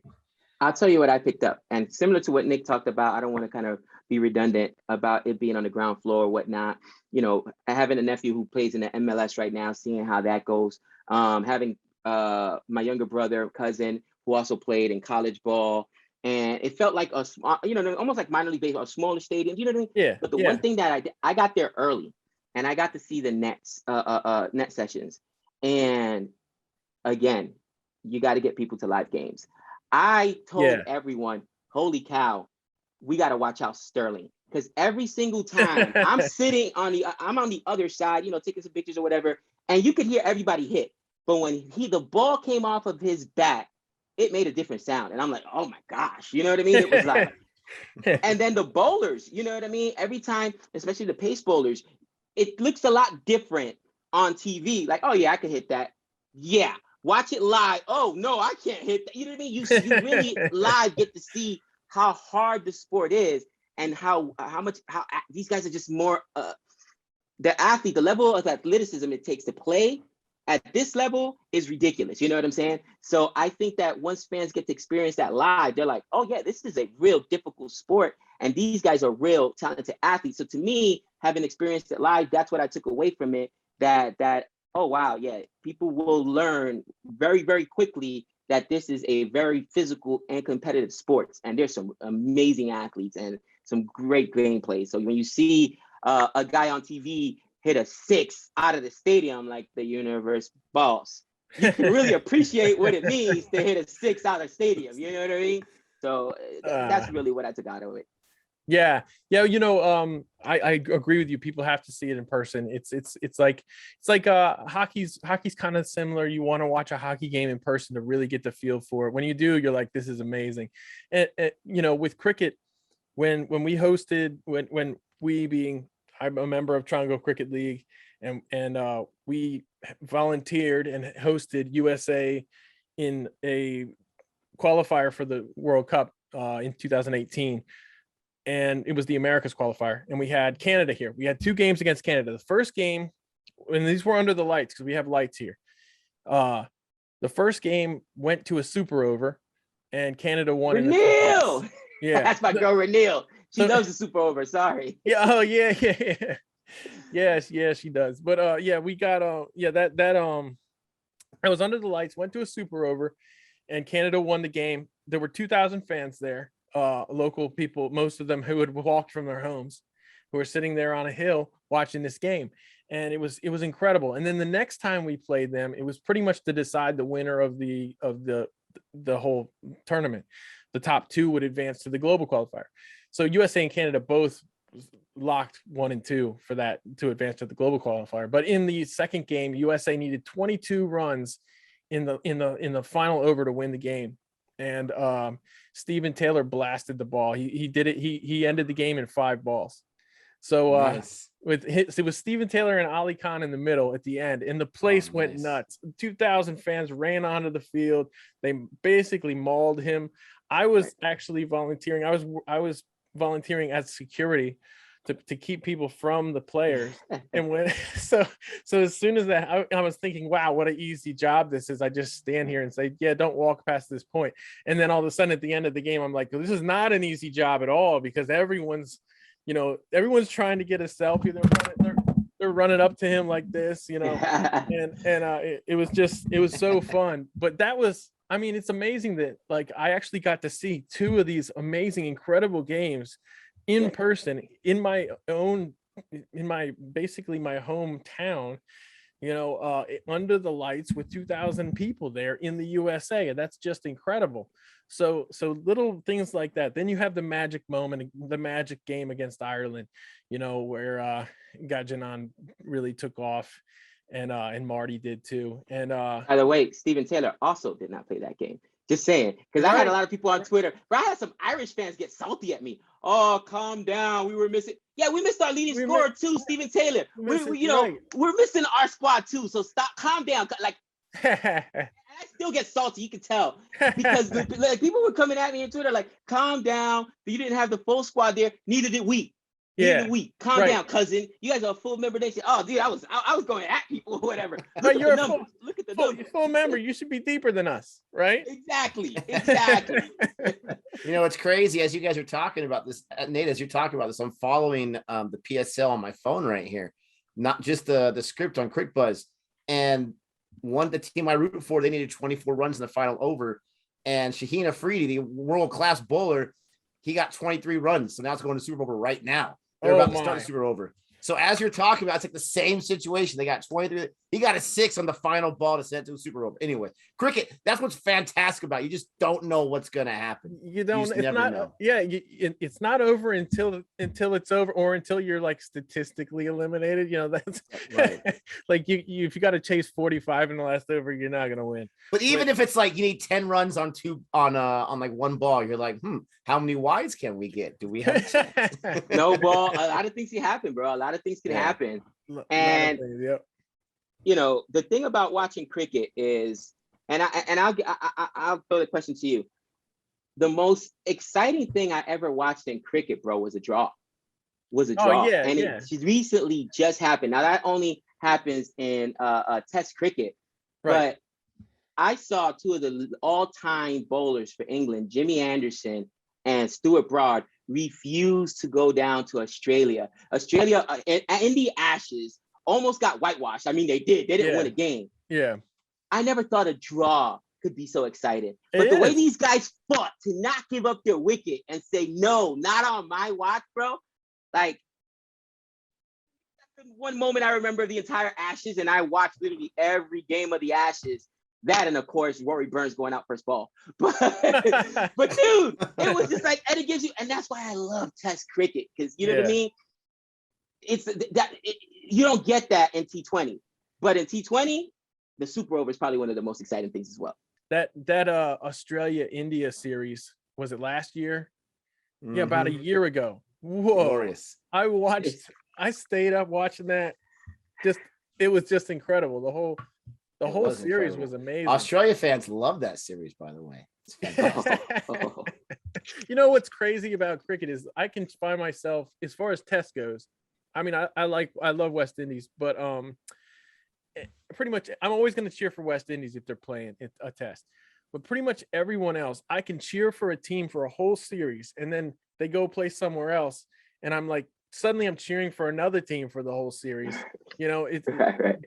I'll tell you what I picked up, and similar to what Nick talked about, I don't want to kind of be redundant about it being on the ground floor or whatnot. You know, having a nephew who plays in the MLS right now, seeing how that goes. Having my younger brother, cousin, who also played in college ball, and it felt like a small, you know, almost like minor league baseball, a smaller stadium. You know what I mean? Yeah. But the one thing that I got there early, and I got to see the net sessions, and again, you got to get people to live games. I told everyone, holy cow, we got to watch out Sterling. Because every single time I'm on the other side, you know, taking some pictures or whatever, and you could hear everybody hit. But when the ball came off of his bat, it made a different sound. And I'm like, oh my gosh, you know what I mean? It was like, and then the bowlers, you know what I mean? Every time, especially the pace bowlers, it looks a lot different on TV. Like, oh yeah, I can hit that. Yeah. Watch it live. Oh no, I can't hit that. You know what I mean? You really live get to see how hard the sport is, and how these guys are just more the athlete, the level of athleticism it takes to play at this level is ridiculous. You know what I'm saying? So I think that once fans get to experience that live, they're like, oh yeah, this is a real difficult sport, and these guys are real talented athletes. So to me, having experienced it live, that's what I took away from it. That oh wow, yeah, people will learn very, very quickly that this is a very physical and competitive sport, and there's some amazing athletes and some great gameplay. So when you see a guy on TV hit a 6 out of the stadium like the universe boss, you can really appreciate what it means to hit a 6 out of the stadium. You know what I mean? So that's really what I took out of it. Yeah. You know, I agree with you. People have to see it in person. It's like hockey's kind of similar. You want to watch a hockey game in person to really get the feel for it. When you do, you're like, this is amazing. And you know, with cricket, when we hosted, when we being, I'm a member of Triangle Cricket League, and we volunteered and hosted USA in a qualifier for the World Cup in 2018. And it was the Americas qualifier, and we had Canada here. We had 2 games against Canada. The first game, and these were under the lights because we have lights here. The first game went to a super over, and Canada won. Renil! Yeah, that's my girl Renil. She loves the super over. Sorry. Yeah. Oh yeah. Yes, she does. But yeah, we got that was under the lights. Went to a super over, and Canada won the game. There were 2,000 fans there. Local people, most of them who had walked from their homes, who were sitting there on a hill watching this game, and it was incredible. And then the next time we played them, it was pretty much to decide the winner of the whole tournament. The top 2 would advance to the global qualifier. So USA and Canada both locked 1 and 2 for that to advance to the global qualifier. But in the second game, USA needed 22 runs in the final over to win the game. And Steven Taylor blasted the ball. He did it. He ended the game in 5 balls. So nice. It was Steven Taylor and Ali Khan in the middle at the end, and the place went nuts. 2,000 fans ran onto the field. They basically mauled him. I was actually volunteering. I was volunteering as security to keep people from the players. And when so as soon as that, I was thinking, wow, what an easy job this is. I just stand here and say, yeah, don't walk past this point. And then all of a sudden at the end of the game, I'm like, this is not an easy job at all, because everyone's trying to get a selfie. They're running up to him like this, you know, and it was so fun. But that was, I mean, it's amazing that like I actually got to see 2 of these amazing, incredible games in person in my basically my hometown, you know, under the lights with 2,000 people there in the USA. And that's just incredible. So little things like that. Then you have the magic moment, the magic game against Ireland, you know, where Gajanan really took off, and Marty did too. And by the way, Steven Taylor also did not play that game. Just saying, because I had a lot of people on Twitter, but I had some Irish fans get salty at me. Oh, calm down. We were missing. Yeah, we missed our leading scorer too, Steven Taylor. We're missing our squad too. So stop, calm down. Like, I still get salty. You can tell because like people were coming at me on Twitter like, "Calm down. You didn't have the full squad there. Neither did we. Neither did we. Calm down, cousin. You guys are a full member." They said, "Oh, dude, I was going at people or whatever." Look at the numbers. Look at the numbers. Full member. You should be deeper than us, right? Exactly. You know, it's crazy as you guys are talking about this, Nate. As you're talking about this, I'm following the PSL on my phone right here, not just the script on Crick Buzz, and the team I root for, they needed 24 runs in the final over, and Shaheen Afridi, the world-class bowler, he got 23 runs, so now it's going to Super Over right now. They're about to start the Super Over. So as you're talking about, it's like the same situation. They got 23. He got a 6 on the final ball to send to a Super Over. Anyway, cricket, that's what's fantastic about it. You just don't know what's going to happen. You don't. You it's never not. know. Yeah, it's not over until it's over, or until you're like statistically eliminated. You know, that's Right. like you if you got to chase 45 in the last over, you're not gonna win. But even if it's like you need 10 runs on like one ball, you're like, how many wides can we get? Do we have a chance? No ball. A lot of things can happen, bro. A lot of things can happen. And you know, the thing about watching cricket is, and I'll throw the question to you. The most exciting thing I ever watched in cricket, bro, was a draw. Oh, yeah, and yeah. it recently just happened. Now that only happens in Test cricket, Right. but I saw two of the all-time bowlers for England, Jimmy Anderson and Stuart Broad, refused to go down to Australia. Australia in the Ashes almost got whitewashed. I mean, they did. They didn't win a game. Yeah. I never thought a draw could be so exciting. But the way these guys fought to not give up their wicket and say, no, not on my watch, bro. Like, one moment I remember the entire Ashes, and I watched literally every game of the Ashes. That, and of course, Rory Burns going out first ball. But dude, it was just like, and it gives you, and that's why I love Test cricket, because you know what I mean? It's that you don't get that in T20, but in T20, the Super Over is probably one of the most exciting things as well. That Australia-India series, was it last year? Yeah, about a year ago. Whoa. Glorious. I stayed up watching that. It was just incredible. The whole series was amazing. Australia fans love that series, by the way. You know what's crazy about cricket is I can find myself, as far as Test goes, I mean, I love West Indies, but pretty much I'm always going to cheer for West Indies if they're playing a Test. But pretty much everyone else, I can cheer for a team for a whole series, and then they go play somewhere else, and I'm like, suddenly I'm cheering for another team for the whole series. You know, it's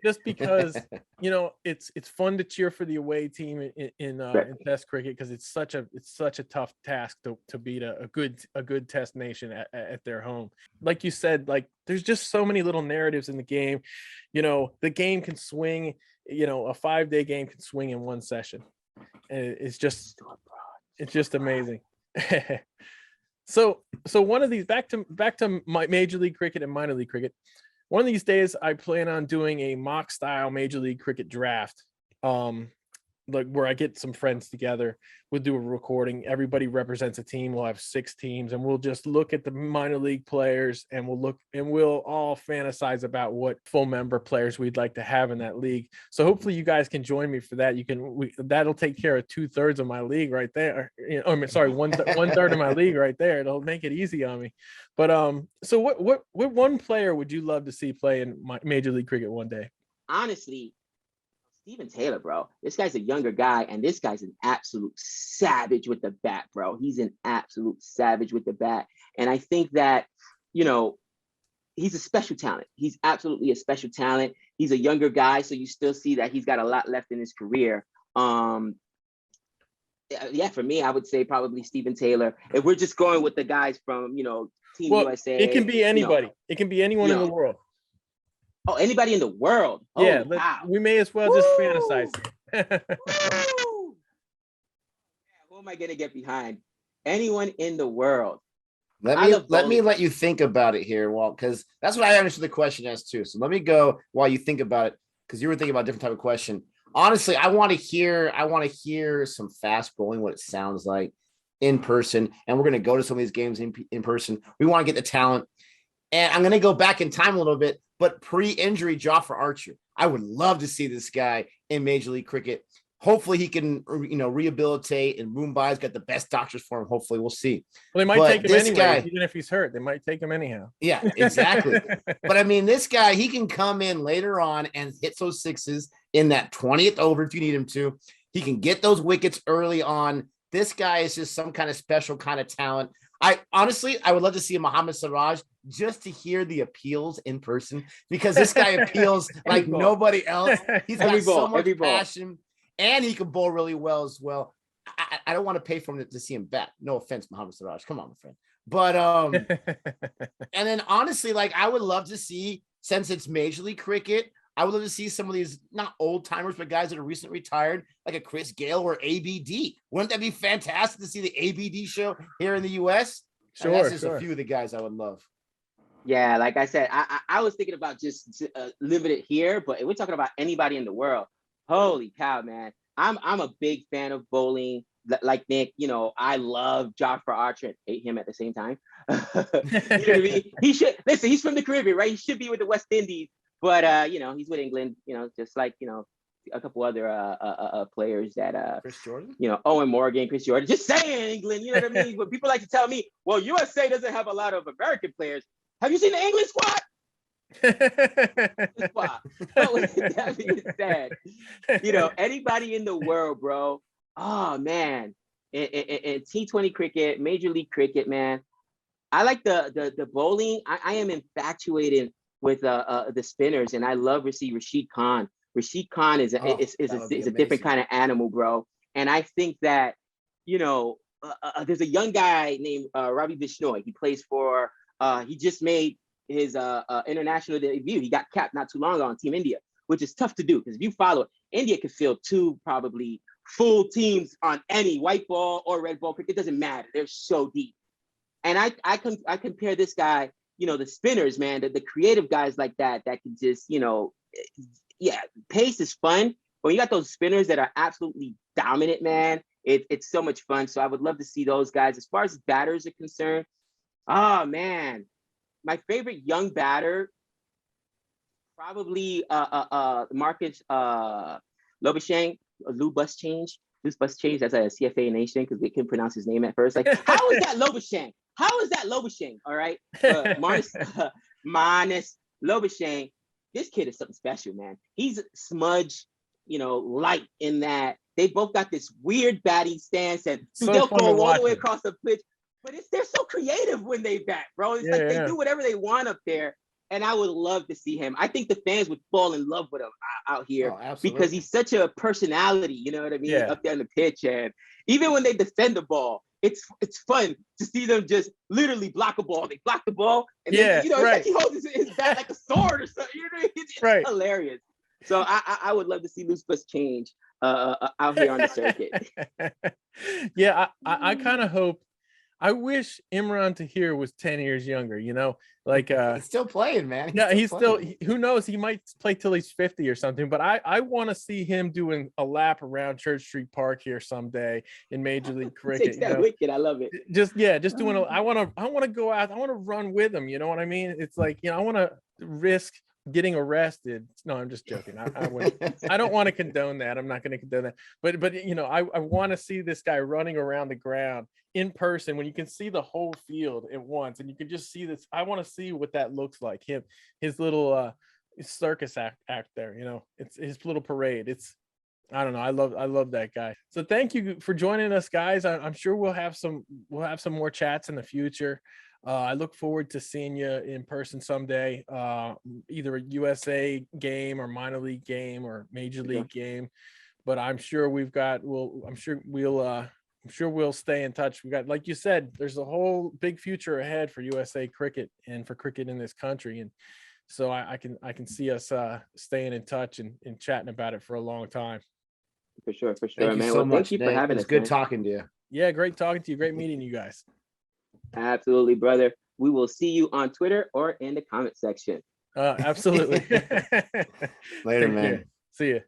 just because, you know, it's fun to cheer for the away team in Test cricket, because it's such a tough task to beat a good Test nation at their home. Like you said, like there's just so many little narratives in the game. You know, the game can swing, you know, a 5-day game can swing in one session. And it's just amazing. So one of these, back to my Major League Cricket and minor league cricket. One of these days, I plan on doing a mock style Major League Cricket draft. Like where I get some friends together, we'll do a recording. Everybody represents a team. We'll have 6 teams, and we'll just look at the minor league players, and we'll all fantasize about what full member players we'd like to have in that league. So hopefully you guys can join me for that. That'll take care of 2/3 of my league right there. You know, sorry, one third of my league right there. It'll make it easy on me. But so what one player would you love to see play in Major League Cricket one day? Honestly, Steven Taylor, bro. This guy's a younger guy, and this guy's an absolute savage with the bat, bro. He's an absolute savage with the bat. And I think that, you know, he's a special talent. He's absolutely a special talent. He's a younger guy, so you still see that he's got a lot left in his career. Yeah, for me, I would say probably Steven Taylor. If we're just going with the guys from, you know, Team USA. It can be anybody. It can be anyone in the world. Oh, anybody in the world? Yeah, oh, wow. We may as well just fantasize. Who am I gonna get behind? Anyone in the world. Let me let you think about it here, Walt, because that's what I understood the question as too. So let me go while you think about it, because you were thinking about a different type of question. Honestly, I want to hear some fast bowling, what it sounds like in person, and we're gonna go to some of these games in person. We want to get the talent, and I'm gonna go back in time a little bit. But pre-injury, Jofra Archer, I would love to see this guy in Major League Cricket. hopefully he can, rehabilitate, and Mumbai's got the best doctors for him. Hopefully, we'll see. Well, they might But take him this anyway, guy- even if he's hurt. They might take him anyhow. Yeah, exactly. But I mean, this guy, he can come in later on and hit those sixes in that 20th over if you need him to. He can get those wickets early on. This guy is just some kind of special kind of talent. I would love to see Mohammad Siraj just to hear the appeals in person, because this guy appeals like nobody else. He's got so much passion, and he can bowl really well as well. I don't want to pay for him to see him bat. No offense, Mohammad Siraj. Come on, my friend. But and then honestly, like, I would love to see, since it's Major League Cricket, I would love to see some of these, not old timers, but guys that are recently retired, like a Chris Gale or ABD. Wouldn't that be fantastic to see the ABD show here in the US? Sure, that's just a few of the guys I would love. Yeah, like I said, I was thinking about just living it here, but if we're talking about anybody in the world, holy cow, man. I'm a big fan of bowling. Like Nick, I love Jofra Archer and hate him at the same time. You know what I mean? He should listen. He's from the Caribbean, right? He should be with the West Indies, but he's with England. Just like a couple other players that Chris Jordan, Owen Morgan, Chris Jordan. Just saying England, you know what I mean? But people like to tell me, well, USA doesn't have a lot of American players. Have you seen the England squad? But with that being said, anybody in the world, bro. Oh man, in T20 cricket, Major League Cricket, man. I like the bowling. I am infatuated with the spinners, and I love Rashid Khan. Rashid Khan is a different kind of animal, bro. And I think that there's a young guy named Ravi Bishnoi. He plays for. He just made his international debut. He got capped not too long ago on Team India, which is tough to do because if you follow it, India could field two probably full teams on any white ball or red ball cricket. It doesn't matter. They're so deep. And I compare this guy, the spinners, man, the creative guys like that can just, pace is fun. But when you got those spinners that are absolutely dominant, man, it's so much fun. So I would love to see those guys. As far as batters are concerned, oh man, my favorite young batter, probably Marcus Lobashang, Lou Buschange. That's a CFA nation because they couldn't pronounce his name at first. Like, how is that Lobashang? How is that Lobashang? All right, Manus Lobashang. This kid is something special, man. He's smudge, light in that they both got this weird batting stance, and they'll go all the way across the pitch. But they're so creative when they bat, bro. It's they do whatever they want up there. And I would love to see him. I think the fans would fall in love with him out here because he's such a personality, you know what I mean? Up there on the pitch. And even when they defend the ball, it's fun to see them just literally block a ball. They block the ball and then, it's like he holds his bat like a sword or something. You know what I mean? It's hilarious. So I would love to see Loose Bus change out here on the circuit. I kind of hope. I wish Imran Tahir was 10 years younger, he's still playing, man. He's still who knows, he might play till he's 50 or something, but I want to see him doing a lap around Church Street Park here someday in Major League Cricket. Wicked. I love it. Just doing I want to go out, I want to run with him, you know what I mean? It's like, I want to risk getting arrested. No, I'm just joking. I don't want to condone that. I'm not going to condone that. But I want to see this guy running around the ground in person when you can see the whole field at once, and you can just see this. I want to see what that looks like. His little circus act there. It's his little parade. I don't know. I love that guy. So thank you for joining us, guys. I'm sure we'll have some more chats in the future. I look forward to seeing you in person someday, either a USA game or minor league game or major league game. But I'm sure we'll stay in touch. We got, like you said, there's a whole big future ahead for USA cricket and for cricket in this country. And so I can see us staying in touch and chatting about it for a long time. For sure, man. Thank you for having us. It's good talking to you. Yeah, great talking to you. Great meeting you guys. Absolutely, brother. We will see you on Twitter or in the comment section. Absolutely. Later, man. See you.